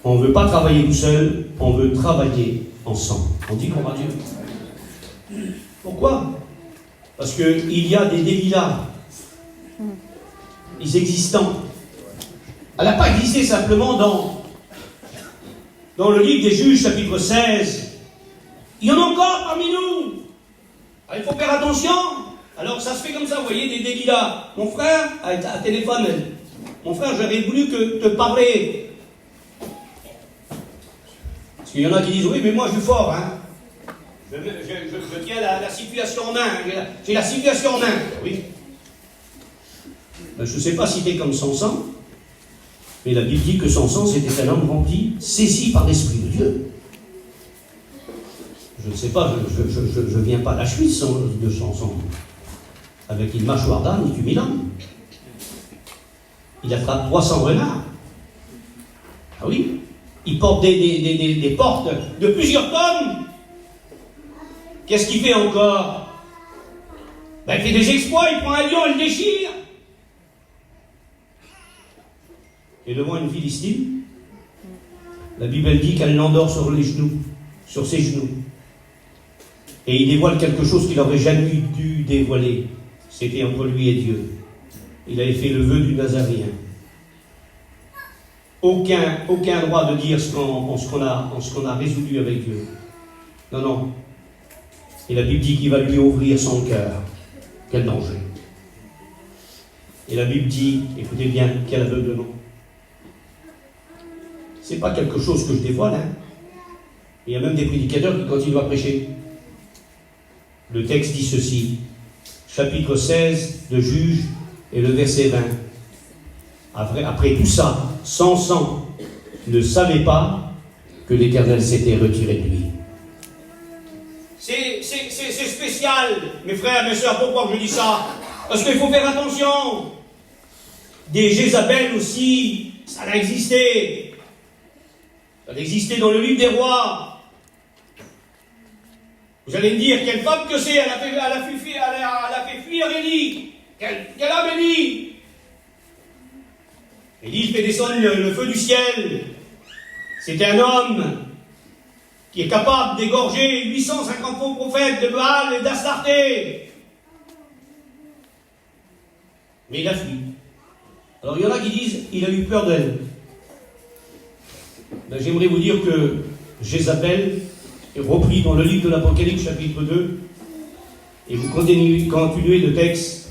On ne veut pas travailler tout seul, on veut travailler ensemble. On dit gloire à Dieu. Pourquoi? Parce qu'il y a des Delilah les existants. Elle n'a pas existé simplement dans le livre des Juges, chapitre 16. Il y en a encore parmi nous. Alors, il faut faire attention. Alors ça se fait comme ça, vous voyez, des délits là. Mon frère a un téléphone. Mon frère, j'aurais voulu te parler. Parce qu'il y en a qui disent, oui, mais moi je suis fort, hein. Je tiens la situation en main. J'ai la situation en main. Oui. Ben, je ne sais pas si tu es comme Samson, mais la Bible dit que Samson, c'était un homme rempli, saisi par l'Esprit de Dieu. Je ne sais pas, je ne viens pas à la cheville de Samson. Avec une mâchoire d'âne, il tue 1000 hommes. Il attrape 300 renards. Ah oui. Il porte des portes de plusieurs tonnes. Qu'est-ce qu'il fait encore? Ben, il fait des exploits, il prend un lion, il le déchire. Et devant une Philistine, la Bible dit qu'elle l'endort sur les genoux, sur ses genoux. Et il dévoile quelque chose qu'il n'aurait jamais dû dévoiler. C'était entre lui et Dieu. Il avait fait le vœu du Nazaréen. Aucun droit de dire ce qu'on a résolu avec Dieu. Non, non. Et la Bible dit qu'il va lui ouvrir son cœur. Quel danger. Et la Bible dit, écoutez bien, quel aveuglement. C'est pas quelque chose que je dévoile, hein. Il y a même des prédicateurs qui continuent à prêcher. Le texte dit ceci, chapitre 16 de Juges et le verset 20. Après tout ça, Samson ne savait pas que l'Éternel s'était retiré de lui. C'est spécial, mes frères, mes sœurs, pourquoi je dis ça? Parce qu'il faut faire attention. Des Jézabel aussi, ça a existé. Ça a existé dans le livre des rois. Vous allez me dire, quelle femme que c'est, elle a fait fuir Élie. Quel homme Élie? Élie fait descendre le feu du ciel. C'était un homme qui est capable d'égorger 850 faux prophètes de Baal et d'Astarté. Mais il a fui. Alors il y en a qui disent, il a eu peur d'elle. Ben, j'aimerais vous dire que Jézabel est repris dans le livre de l'Apocalypse, chapitre 2, et vous continuez le texte.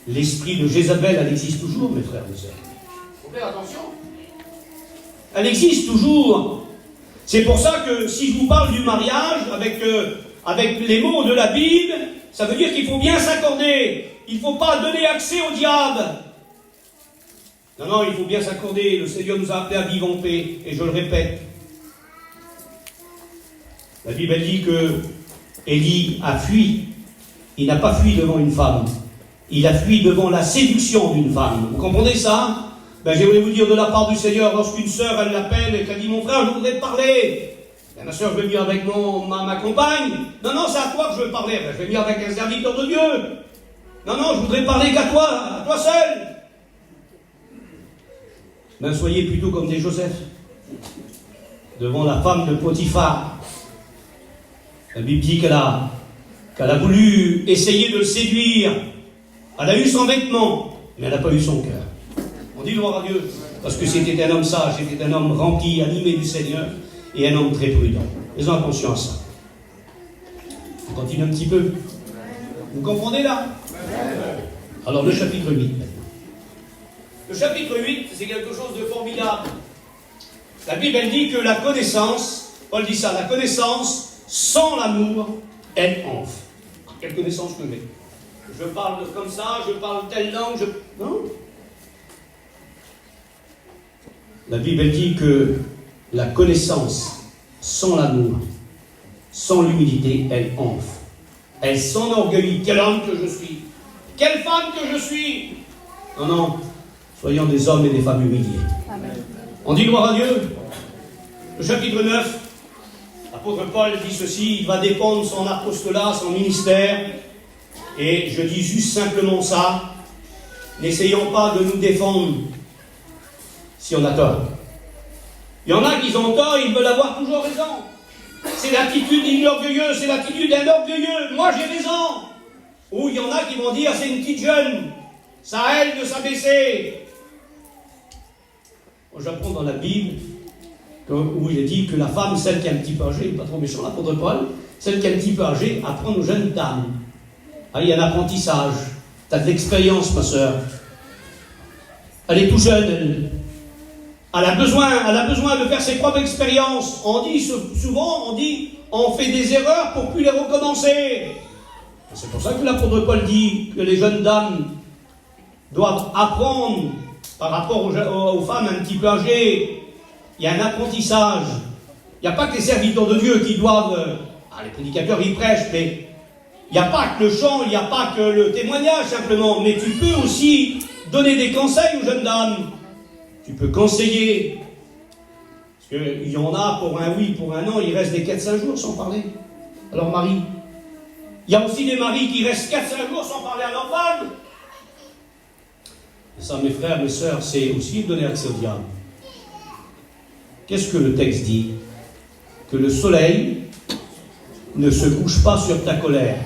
L'esprit de Jézabel, elle existe toujours, mes frères et sœurs. Il faut faire attention. Elle existe toujours. C'est pour ça que si je vous parle du mariage avec les mots de la Bible, ça veut dire qu'il faut bien s'accorder. Il ne faut pas donner accès au diable. Non, non, il faut bien s'accorder. Le Seigneur nous a appelés à vivre en paix. Et je le répète. La Bible dit que Élie a fui. Il n'a pas fui devant une femme. Il a fui devant la séduction d'une femme. Vous comprenez ça? Ben, j'aimerais vous dire de la part du Seigneur, lorsqu'une sœur, elle l'appelle et qu'elle dit, mon frère, je voudrais te parler. Ben, ma sœur, je vais venir avec ma compagne. Non, non, c'est à toi que je veux parler. Ben, je vais venir avec un serviteur de Dieu. Non, non, je voudrais parler qu'à toi seul. Ben, soyez plutôt comme des Joseph. Devant la femme de Potiphar. La Bible dit qu'elle a voulu essayer de le séduire. Elle a eu son vêtement, mais elle n'a pas eu son cœur. On dit gloire à Dieu, parce que c'était un homme sage, c'était un homme rempli, animé du Seigneur, et un homme très prudent. Faisons attention à ça. On continue un petit peu. Vous comprenez là? Alors le chapitre 8. Le chapitre 8, c'est quelque chose de formidable. La Bible, elle dit que la connaissance, Paul dit ça, la connaissance sans l'amour, elle enfle. Quelle connaissance que j'ai? Je parle comme ça, je parle telle langue, non. La Bible dit que la connaissance sans l'amour, sans l'humilité, elle enfle. Elle s'enorgueillit. Quel homme que je suis! Quelle femme que je suis! Non, non. Soyons des hommes et des femmes humiliés. Amen. On dit gloire à Dieu. Le chapitre 9, l'apôtre Paul dit ceci, il va dépendre son apostolat, son ministère. Et je dis juste simplement ça. N'essayons pas de nous défendre si on a tort. Il y en a qui ont tort, ils veulent avoir toujours raison. C'est l'attitude d'une orgueilleuse, c'est l'attitude d'un orgueilleux. Moi j'ai raison. Ou il y en a qui vont dire c'est une petite jeune. sa haine de s'abaisser. J'apprends dans la Bible où il est dit que la femme, celle qui est un petit peu âgée, pas trop méchant, l'apôtre Paul, celle qui est un petit peu âgée, apprend aux jeunes dames. Ah, il y a un apprentissage. Tu as de l'expérience, ma soeur. Elle est tout jeune. Elle a besoin de faire ses propres expériences. On dit souvent, on fait des erreurs pour plus les recommencer. C'est pour ça que l'apôtre Paul dit que les jeunes dames doivent apprendre par rapport aux femmes un petit peu âgées. Il y a un apprentissage. Il n'y a pas que les serviteurs de Dieu qui doivent... les prédicateurs, ils prêchent, mais il n'y a pas que le chant, il n'y a pas que le témoignage, simplement. Mais tu peux aussi donner des conseils aux jeunes dames. Tu peux conseiller. Parce qu'il y en a pour un oui, pour un non, il reste des 4-5 jours sans parler à leur mari. Il y a aussi des maris qui restent 4-5 jours sans parler à leur femme. Et ça, mes frères, mes sœurs, c'est aussi donner accès au diable. Qu'est-ce que le texte dit? Que le soleil ne se couche pas sur ta colère.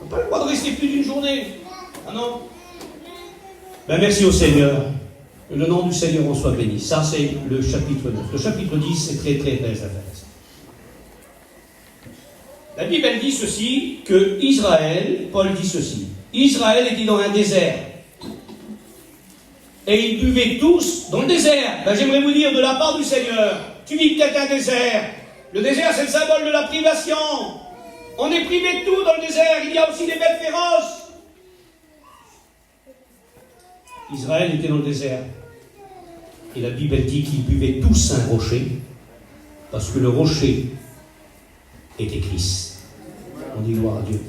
On n'a pas le droit de rester plus d'une journée. Ah non? Ben merci au Seigneur. Que le nom du Seigneur en soit béni. Ça, c'est le chapitre 9. Le chapitre 10, c'est très, très, très intéressant. La Bible, elle dit ceci, que Israël, Paul dit ceci, Israël était dans un désert. Et ils buvaient tous dans le désert. Ben, j'aimerais vous dire de la part du Seigneur, tu vis peut-être un désert. Le désert, c'est le symbole de la privation. On est privé de tout dans le désert. Il y a aussi des bêtes féroces. Israël était dans le désert. Et la Bible dit qu'ils buvaient tous un rocher, parce que le rocher était Christ. On dit gloire à Dieu.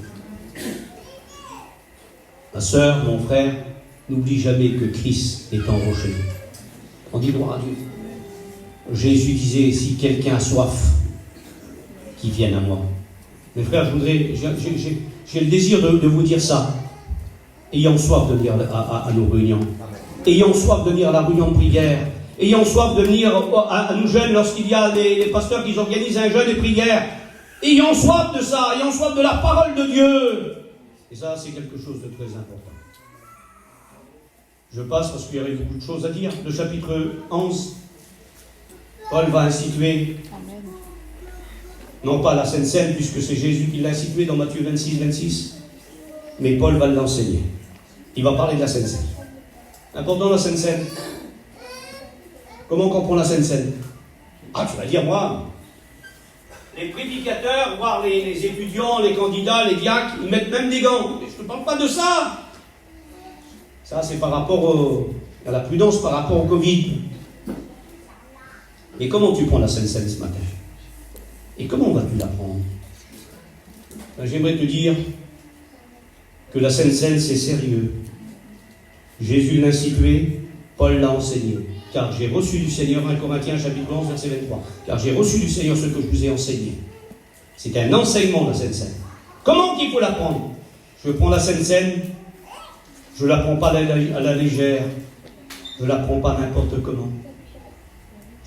Ma sœur, mon frère, n'oublie jamais que Christ est en rocher. On dit gloire à Dieu. Jésus disait, si quelqu'un a soif, qu'il vienne à moi. Mes frères, j'ai le désir de vous dire ça. Ayant soif de venir à nos réunions. Ayant soif de venir à la réunion de prière. Ayant soif de venir à nous jeunes lorsqu'il y a les pasteurs qui organisent un jeûne et prière. Ayant soif de ça, ayant soif de la parole de Dieu. Et ça, c'est quelque chose de très important. Je passe parce qu'il y aurait beaucoup de choses à dire. Le chapitre 11, Paul va instituer, non pas la Sainte Seine, puisque c'est Jésus qui l'a institué dans Matthieu 26, 26, mais Paul va l'enseigner. Il va parler de la Sainte Seine. Important la Sainte Seine. Comment on comprend la Sainte Seine? Ah, tu vas dire, moi, les prédicateurs, voire les étudiants, les candidats, les diacres, ils mettent même des gants. Mais je ne te parle pas de ça. Ça, c'est par rapport à la prudence, par rapport au Covid. Et comment tu prends la Sainte Seine ce matin? Et comment vas-tu la prendre? J'aimerais te dire que la Sainte Seine, c'est sérieux. Jésus l'a institué, Paul l'a enseigné. Car j'ai reçu du Seigneur, 1 Corinthiens chapitre 11, verset 23. Car j'ai reçu du Seigneur ce que je vous ai enseigné. C'est un enseignement, la Sainte Seine. Comment qu'il faut l'apprendre? Je prends la Sainte Seine, je ne l'apprends pas à la légère, je ne l'apprends pas n'importe comment.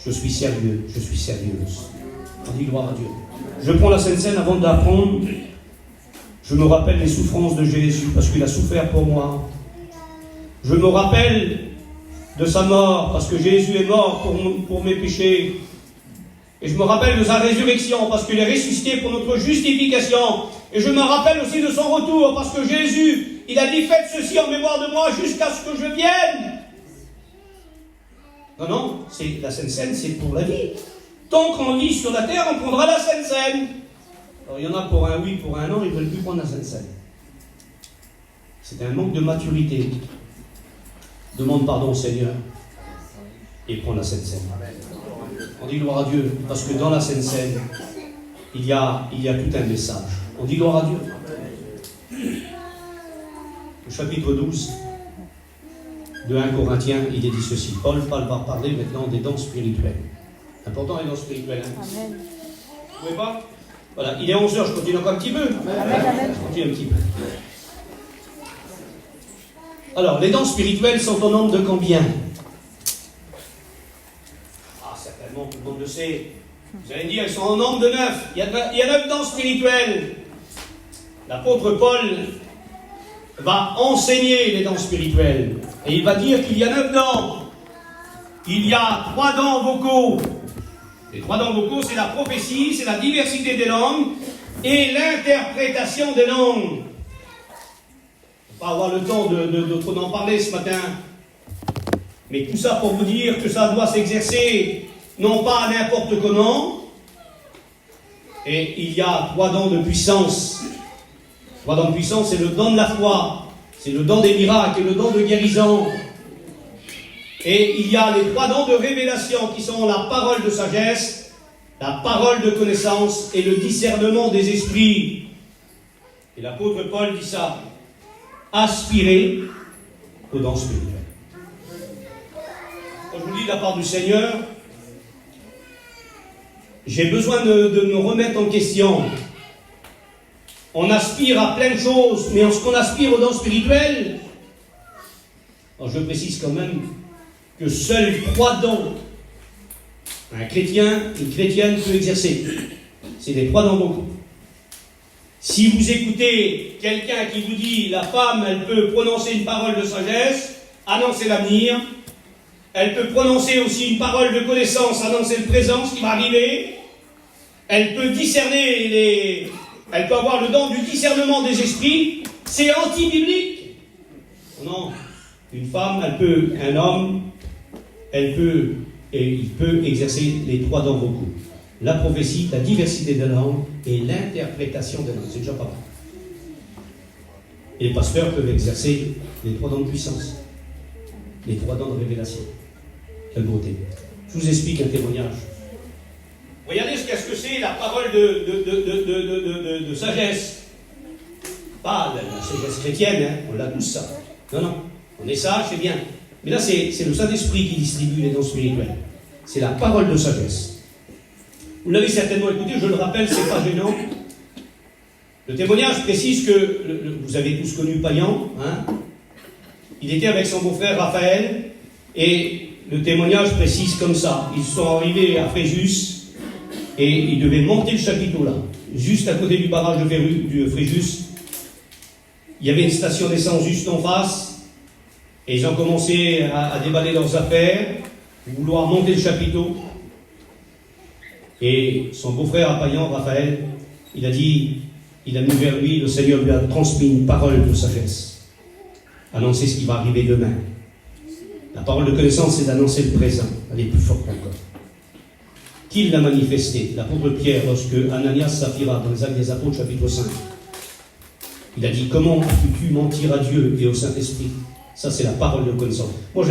Je suis sérieux, je suis sérieuse. On dit gloire à Dieu. Je prends la Sainte Seine avant de l'apprendre. Je me rappelle les souffrances de Jésus, parce qu'il a souffert pour moi. Je me rappelle de sa mort, parce que Jésus est mort pour mes péchés. Et je me rappelle de sa résurrection, parce qu'il est ressuscité pour notre justification. Et je me rappelle aussi de son retour, parce que Jésus, il a dit, faites ceci en mémoire de moi jusqu'à ce que je vienne. Non, non, la Sainte Seine, c'est pour la vie. Tant qu'on vit sur la terre, on prendra la Sainte Seine. Alors il y en a pour un oui, pour un non, ils ne veulent plus prendre la Sainte Seine. C'est un manque de maturité. Demande pardon au Seigneur et prends la Sainte Seine. On dit gloire à Dieu, parce que dans la Sainte Seine, il y a tout un message. On dit gloire à Dieu. Le chapitre 12 de 1 Corinthiens, il est dit ceci. Paul va parler maintenant des dons spirituels. Important les dons spirituels. Hein? Amen. Vous pouvez pas? Voilà, il est 11h, je continue encore un petit peu. Amen. Je continue un petit peu. Alors, les dons spirituels sont au nombre de combien? Ah, certainement, tout le monde le sait. Vous allez me dire, ils sont au nombre de 9. Il y a 9 dons spirituels. L'apôtre Paul, va enseigner les dons spirituels. Et il va dire qu'il y a 9 dons. Il y a 3 dons vocaux. Les 3 dons vocaux, c'est la prophétie, c'est la diversité des langues et l'interprétation des langues. On va avoir le temps d'en parler ce matin. Mais tout ça pour vous dire que ça doit s'exercer, non pas n'importe comment. Et il y a 3 dons de puissance. 3 dons de puissance, c'est le don de la foi, c'est le don des miracles et le don de guérison. Et il y a les 3 dons de révélation qui sont la parole de sagesse, la parole de connaissance et le discernement des esprits. Et l'apôtre Paul dit ça. Aspirez aux dons spirituels. Quand je vous dis de la part du Seigneur, j'ai besoin de me remettre en question. On aspire à plein de choses, mais en ce qu'on aspire aux dons spirituels, alors je précise quand même que seuls 3 dons un chrétien, une chrétienne peut exercer. C'est les 3 dons vocaux. Si vous écoutez quelqu'un qui vous dit la femme, elle peut prononcer une parole de sagesse, annoncer l'avenir, elle peut prononcer aussi une parole de connaissance, annoncer le présent, ce qui va arriver, elle peut discerner elle peut avoir le don du discernement des esprits, c'est anti-biblique. Non, une femme, un homme, il peut exercer les 3 dons vocaux. La prophétie, la diversité des langues et l'interprétation des langues. C'est déjà pas mal. Et les pasteurs peuvent exercer les 3 dons de puissance, les 3 dons de révélation. Quelle beauté. Je vous explique un témoignage. Regardez ce que c'est la parole de sagesse. Pas la sagesse chrétienne, hein, on l'a tous ça. Non, on est sage, c'est bien. Mais là, c'est le Saint-Esprit qui distribue les dons spirituels. C'est la parole de sagesse. Vous l'avez certainement écouté, je le rappelle, c'est pas gênant. Le témoignage précise que, vous avez tous connu Payan, hein. Il était avec son beau-frère Raphaël, et le témoignage précise comme ça. Ils sont arrivés à Fréjus, et ils devaient monter le chapiteau là, juste à côté du barrage de Fréjus. Il y avait une station d'essence juste en face, et ils ont commencé à déballer leurs affaires, vouloir monter le chapiteau. Et son beau-frère à Payan, Raphaël, il a mis vers lui, le Seigneur lui a transmis une parole de sagesse. Annoncer ce qui va arriver demain. La parole de connaissance, c'est d'annoncer le présent. Elle est plus forte encore. Qui l'a manifesté? L'apôtre Pierre, lorsque Ananias Saphira, dans les Actes des Apôtres, chapitre 5, il a dit, comment peux-tu mentir à Dieu et au Saint-Esprit? Ça, c'est la parole de connaissance. Moi,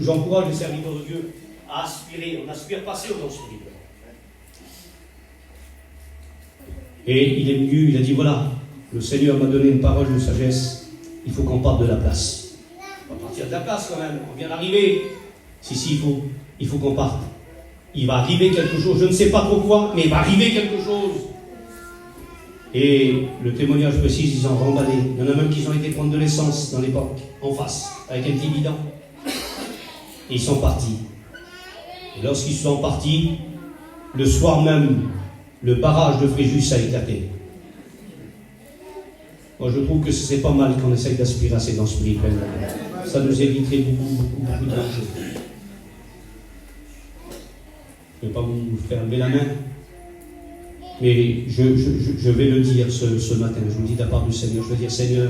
j'encourage les serviteurs de Dieu à aspirer. On aspire passer au dons spirituel. Et il est venu, il a dit, voilà, le Seigneur m'a donné une parole de sagesse, il faut qu'on parte de la place. On va partir de la place quand même, on vient d'arriver. Si, il faut qu'on parte. Il va arriver quelque chose, je ne sais pas trop quoi, mais il va arriver quelque chose. Et le témoignage précise, ils ont remballé. Il y en a même qui ont été prendre de l'essence dans l'époque, en face, avec un petit bidon. Et ils sont partis. Et lorsqu'ils sont partis, le soir même, le barrage de Fréjus a éclaté. Moi, je trouve que c'est pas mal qu'on essaye d'aspirer à ces dons spirituels. Ça nous éviterait beaucoup de danger. Je ne vais pas vous faire lever la main, mais je vais le dire ce matin. Je vous dis de la part du Seigneur. Je vais dire, Seigneur,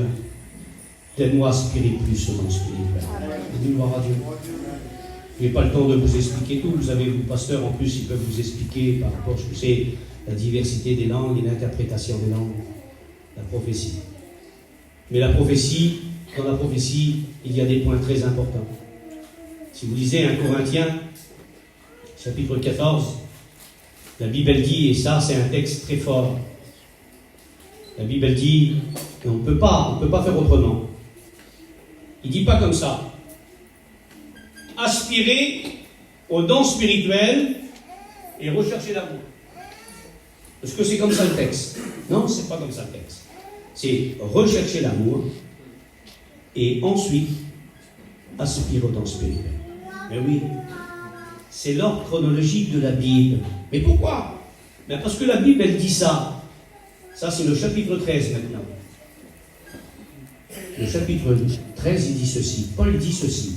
aide-moi à aspirer plus aux dons spirituels. Dis gloire à Dieu. Je n'ai pas le temps de vous expliquer tout. Vous avez vos pasteurs en plus, ils peuvent vous expliquer par rapport à ce que c'est la diversité des langues et l'interprétation des langues, la prophétie. Mais la prophétie, dans la prophétie, il y a des points très importants. Si vous lisez 1 Corinthiens, chapitre 14, la Bible dit, et ça c'est un texte très fort, la Bible dit qu'on ne peut pas faire autrement. Il ne dit pas comme ça. Aspirer aux dons spirituels et rechercher l'amour. Est-ce que c'est comme ça le texte? Non, c'est pas comme ça le texte. C'est rechercher l'amour et ensuite aspirer aux dons spirituels. Mais oui, c'est l'ordre chronologique de la Bible. Mais pourquoi? Ben parce que la Bible, elle dit ça. Ça, c'est le chapitre 13 maintenant. le chapitre 13, il dit ceci. Paul dit ceci.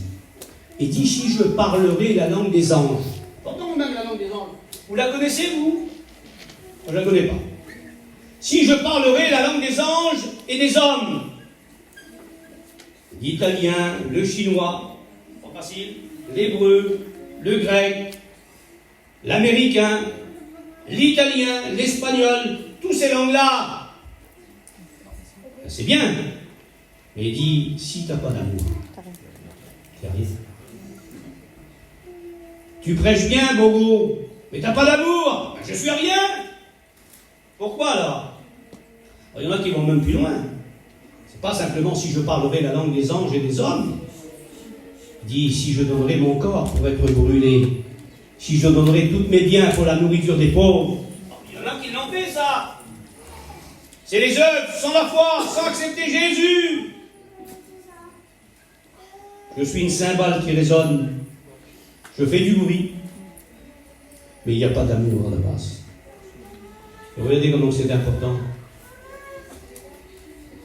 Il dit, si je parlerai la langue des anges. Pourtant, vous-même la langue des anges. Vous la connaissez, vous? Je ne la connais pas. Si je parlerai la langue des anges et des hommes, l'italien, le chinois, pas facile, l'hébreu, le grec, l'américain, l'italien, l'espagnol, toutes ces langues-là, c'est bien. Mais il dit, si tu n'as pas d'amour, tu n'as rien. Tu prêches bien, Bogo, mais tu n'as pas d'amour, ben, je suis rien. Pourquoi alors? Il y en a qui vont même plus loin. C'est pas simplement si je parlerai la langue des anges et des hommes. Il dit, si je donnerai mon corps pour être brûlé, si je donnerai tous mes biens pour la nourriture des pauvres. Il y en a qui l'ont fait, ça. C'est les œuvres sans la foi, sans accepter Jésus. Je suis une cymbale qui résonne. Je fais du bruit. Mais il n'y a pas d'amour à la base. Et regardez comment c'est important.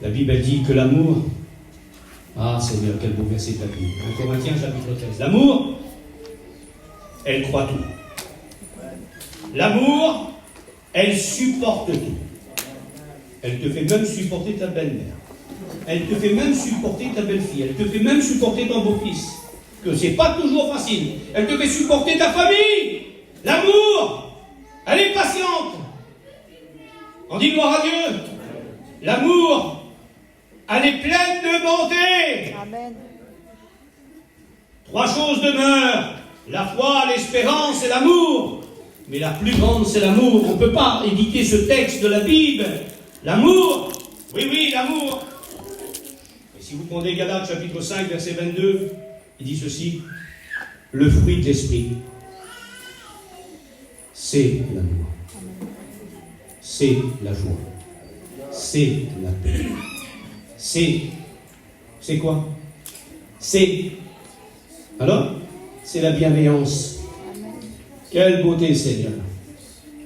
La Bible elle dit que l'amour, ah Seigneur, quel beau verset t'as dit. 1 Corinthiens chapitre 13. L'amour, elle croit tout. L'amour, elle supporte tout. Elle te fait même supporter ta belle-mère. Elle te fait même supporter ta belle-fille. Elle te fait même supporter ton beau-fils. Que c'est pas toujours facile. Elle te fait supporter ta famille. L'amour, elle est patiente. On dit gloire à Dieu. L'amour, elle est pleine de bonté. Amen. 3 choses demeurent. La foi, l'espérance et l'amour. Mais la plus grande, c'est l'amour. On ne peut pas éditer ce texte de la Bible. L'amour, oui, l'amour. Et si vous prenez Galates chapitre 5, verset 22, il dit ceci. Le fruit de l'esprit, c'est l'amour. C'est la joie. C'est la paix. C'est quoi? Alors, c'est la bienveillance. Quelle beauté, Seigneur.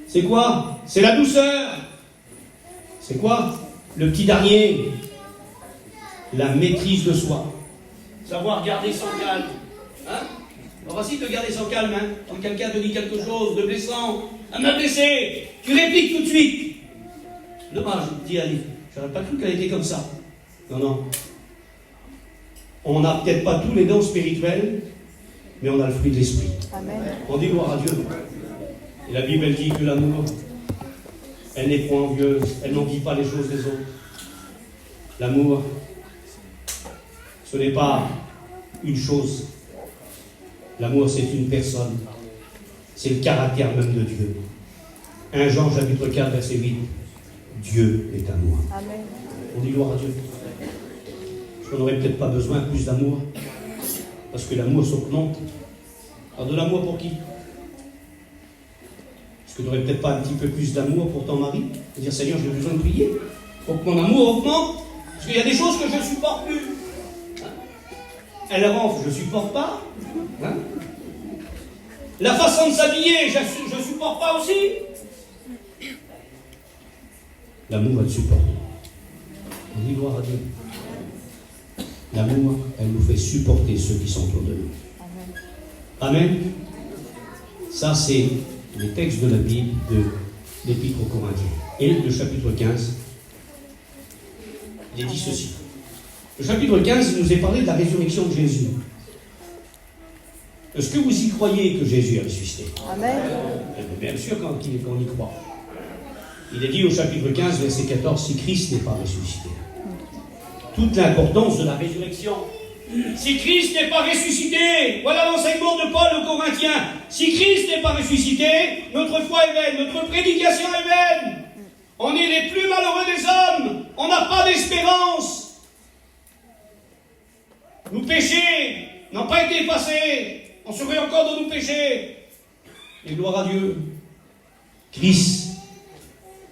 C'est quoi? C'est la douceur. C'est quoi? Le petit dernier. La maîtrise de soi. Savoir garder son calme. Hein? On va essayer de garder son calme. Hein? Quand quelqu'un te dit quelque chose de blessant, elle m'a blessé, tu répliques tout de suite. Dommage, dit Ali. J'aurais pas cru qu'elle était comme ça. Non. On n'a peut-être pas tous les dons spirituels, mais on a le fruit de l'esprit. Amen. On dit gloire à Dieu. Et la Bible, elle dit que l'amour, elle n'est point envieuse, elle n'envie pas les choses des autres. L'amour, ce n'est pas une chose. L'amour, c'est une personne. C'est le caractère même de Dieu. 1 Jean, chapitre 4, verset 8. Dieu est amour. Amen. On dit gloire à Dieu. On n'aurait peut-être pas besoin de plus d'amour, parce que l'amour s'augmente. Alors de l'amour pour qui? Est-ce que tu n'aurais peut-être pas un petit peu plus d'amour pour ton mari? Et dire, Seigneur, j'ai besoin de prier pour que mon amour augmente, parce qu'il y a des choses que je ne supporte plus. Hein? Elle ronfle, je ne supporte pas. Hein? La façon de s'habiller, je ne supporte pas aussi. L'amour, elle supporte. On dit gloire à Dieu. L'amour, elle nous fait supporter ceux qui sont autour de nous. Amen. Amen. Ça, c'est les textes de la Bible de l'Épître aux Corinthiens. Et le chapitre 15, il est dit ceci. Le chapitre 15, il nous est parlé de la résurrection de Jésus. Est-ce que vous y croyez que Jésus est ressuscité? Amen. Bien sûr qu'on y croit. Il est dit au chapitre 15, verset 14, si Christ n'est pas ressuscité. Toute l'importance de la résurrection. Si Christ n'est pas ressuscité, voilà l'enseignement de Paul aux Corinthiens. Si Christ n'est pas ressuscité, notre foi est vaine, notre prédication est vaine. On est les plus malheureux des hommes. On n'a pas d'espérance. Nos péchés n'ont pas été effacés. On serait encore dans nos péchés. Et gloire à Dieu. Christ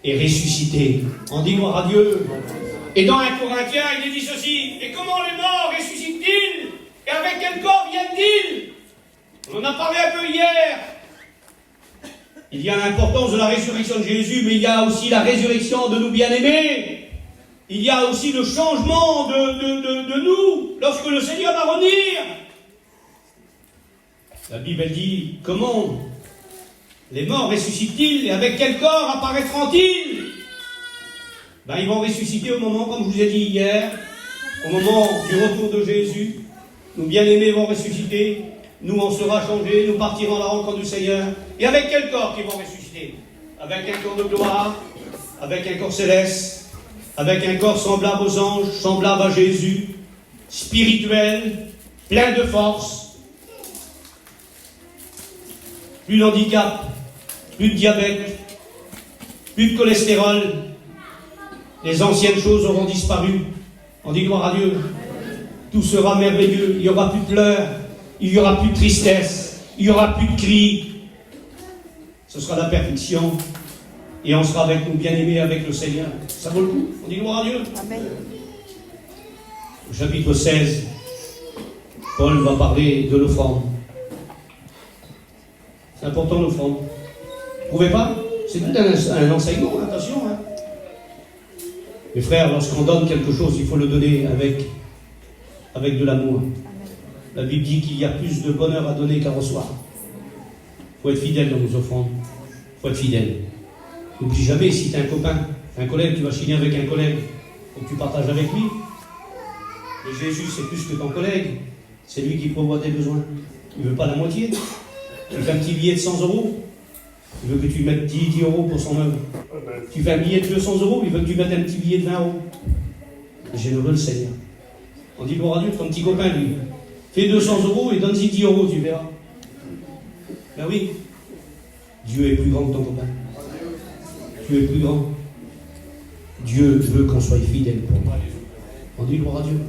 est ressuscité. On dit gloire à Dieu. Et dans 1 Corinthiens, il est dit ceci. Et comment les morts ressuscitent-ils? Et avec quel corps viennent-ils? On en a parlé un peu hier. Il y a l'importance de la résurrection de Jésus, mais il y a aussi la résurrection de nos bien-aimés. il y a aussi le changement de nous lorsque le Seigneur va revenir. La Bible elle dit, comment les morts ressuscitent-ils et avec quel corps apparaîtront-ils? Ils vont ressusciter au moment, comme je vous ai dit hier, au moment du retour de Jésus. Nos bien-aimés vont ressusciter, nous on sera changés, nous partirons à la rencontre du Seigneur. Et avec quel corps qu'ils vont ressusciter? Avec un corps de gloire, avec un corps céleste, avec un corps semblable aux anges, semblable à Jésus, spirituel, plein de force. Plus d'handicap, plus de diabète, plus de cholestérol. Les anciennes choses auront disparu. On dit gloire à Dieu. Tout sera merveilleux. Il n'y aura plus de pleurs. Il n'y aura plus de tristesse. Il n'y aura plus de cris. Ce sera la perfection. Et on sera avec nous bien-aimés avec le Seigneur. Ça vaut le coup. On dit gloire à Dieu. Amen. Au chapitre 16, Paul va parler de l'offrande. C'est important l'offrande. Vous ne trouvez pas? C'est tout un enseignement, attention. Mes frères, lorsqu'on donne quelque chose, il faut le donner avec de l'amour. La Bible dit qu'il y a plus de bonheur à donner qu'à recevoir. Il faut être fidèle dans nos offrandes. Il faut être fidèle. N'oublie jamais, si tu as un copain, un collègue, tu vas chiner avec un collègue, il faut que tu partages avec lui. Et Jésus, c'est plus que ton collègue. C'est lui qui pourvoit tes besoins. Il ne veut pas la moitié. Tu fais un petit billet de 100 euros. Il veut que tu mettes 10 euros pour son œuvre. Tu fais un billet de 200 euros, il veut que tu mettes un petit billet de 20 euros. Généreux le Seigneur. On dit gloire à Dieu, ton petit copain, lui. Fais 200 euros et donne-y 10 euros, tu verras. Ben oui. Dieu est plus grand que ton copain. Dieu est plus grand. Dieu veut qu'on soit fidèle pour lui. On dit gloire à Dieu.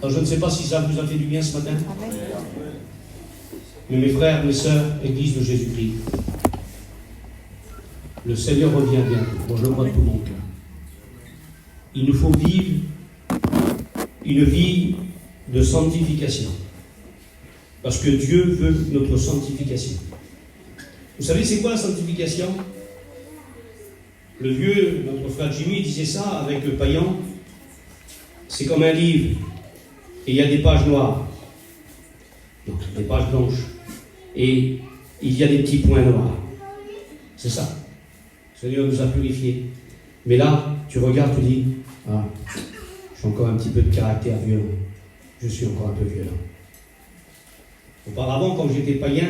Alors je ne sais pas si ça vous a fait du bien ce matin. Mais mes frères, mes sœurs, Église de Jésus-Christ, le Seigneur revient bientôt. Moi, je le crois de tout mon cœur. Il nous faut vivre une vie de sanctification. Parce que Dieu veut notre sanctification. Vous savez, c'est quoi la sanctification? Le vieux, notre frère Jimmy, disait ça avec le païen. C'est comme un livre. Et il y a des pages noires. Non, des pages blanches. Et il y a des petits points noirs. C'est ça. Le Seigneur nous a purifiés. Mais là, tu regardes, tu dis, ah, j'ai encore un petit peu de caractère violent. Je suis encore un peu violent. Auparavant, quand j'étais païen,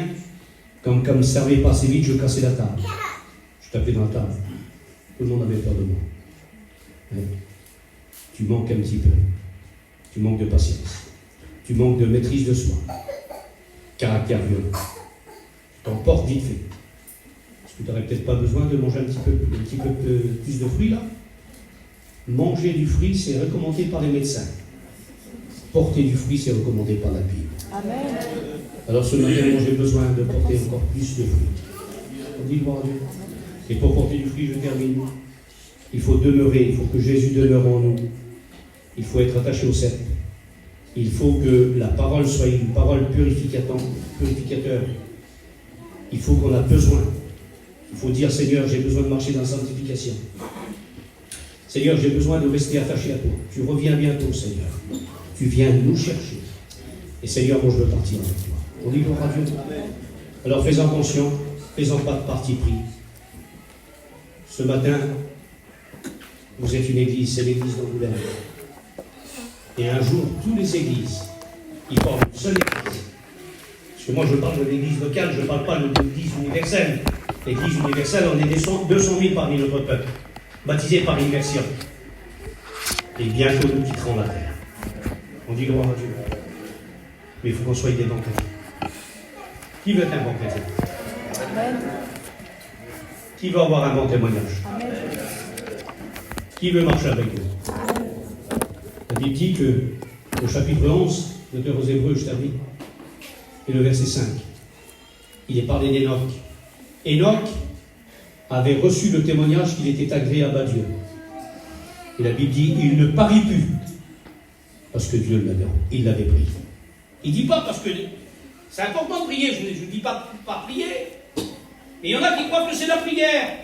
comme ça ne servait pas assez vite, je cassais la table. Je tapais dans la table. Tout le monde avait peur de moi. Ouais. Tu manques un petit peu. Tu manques de patience. Tu manques de maîtrise de soi. Caractère violent. Tu t'emportes vite fait. Est-ce que tu n'aurais peut-être pas besoin de manger un petit peu plus de fruits là? Manger du fruit, c'est recommandé par les médecins. Porter du fruit, c'est recommandé par la Bible. Amen. Alors ce matin, moi j'ai besoin de porter encore plus de fruits. On dit gloire à Dieu. Et pour porter du fruit, je termine. Il faut demeurer, il faut que Jésus demeure en nous. Il faut être attaché au sceptre. Il faut que la parole soit une parole purificateur. Il faut qu'on a besoin. Il faut dire, Seigneur, j'ai besoin de marcher dans la sanctification. Seigneur, j'ai besoin de rester attaché à toi. Tu reviens bientôt, Seigneur. Tu viens nous chercher. Et Seigneur, moi je veux partir avec toi. On dit gloire à Dieu. Alors fais-en attention, fais-en pas de parti pris. Ce matin, vous êtes une église, c'est l'église d'Angoulême. Et un jour, toutes les églises, ils forment une seule église. Parce que moi, je parle de l'église locale, je ne parle pas de l'église universelle. L'église universelle, on est 200 000 parmi notre peuple, baptisés par immersion. Et bientôt, nous quitterons la terre. On dit gloire à Dieu. Mais il faut qu'on soit des bons chrétiens. Qui veut être un bon chrétien? Amen. Qui veut avoir un bon témoignage? Amen. Qui veut marcher avec nous? La Bible dit que au chapitre 11, l'auteur aux Hébreux, je termine, et le verset 5, il est parlé d'Enoch. Enoch avait reçu le témoignage qu'il était agréable à Dieu. Et la Bible dit, il ne parit plus, parce que Dieu l'avait pris. Il ne dit pas parce que c'est important de prier, je ne dis pas prier, mais il y en a qui croient que c'est la prière.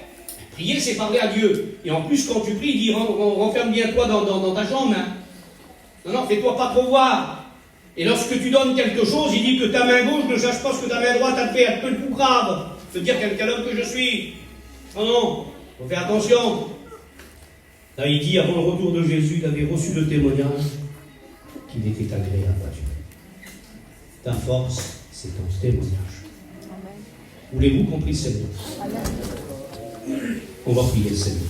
Prier, c'est parler à Dieu. Et en plus, quand tu pries, il dit renferme bien toi dans ta chambre. Hein. Non, fais-toi pas trop voir. Et lorsque tu donnes quelque chose, il dit que ta main gauche ne sache pas ce que ta main droite a fait. Elle peut le plus grave. Te dire quel homme que je suis. Non, faut faire attention. Là, il dit, avant le retour de Jésus, il avait reçu le témoignage qu'il était agréable à Dieu. Ta force, c'est ton témoignage. Voulez-vous qu'on prie le Seigneur? On va prier le Seigneur.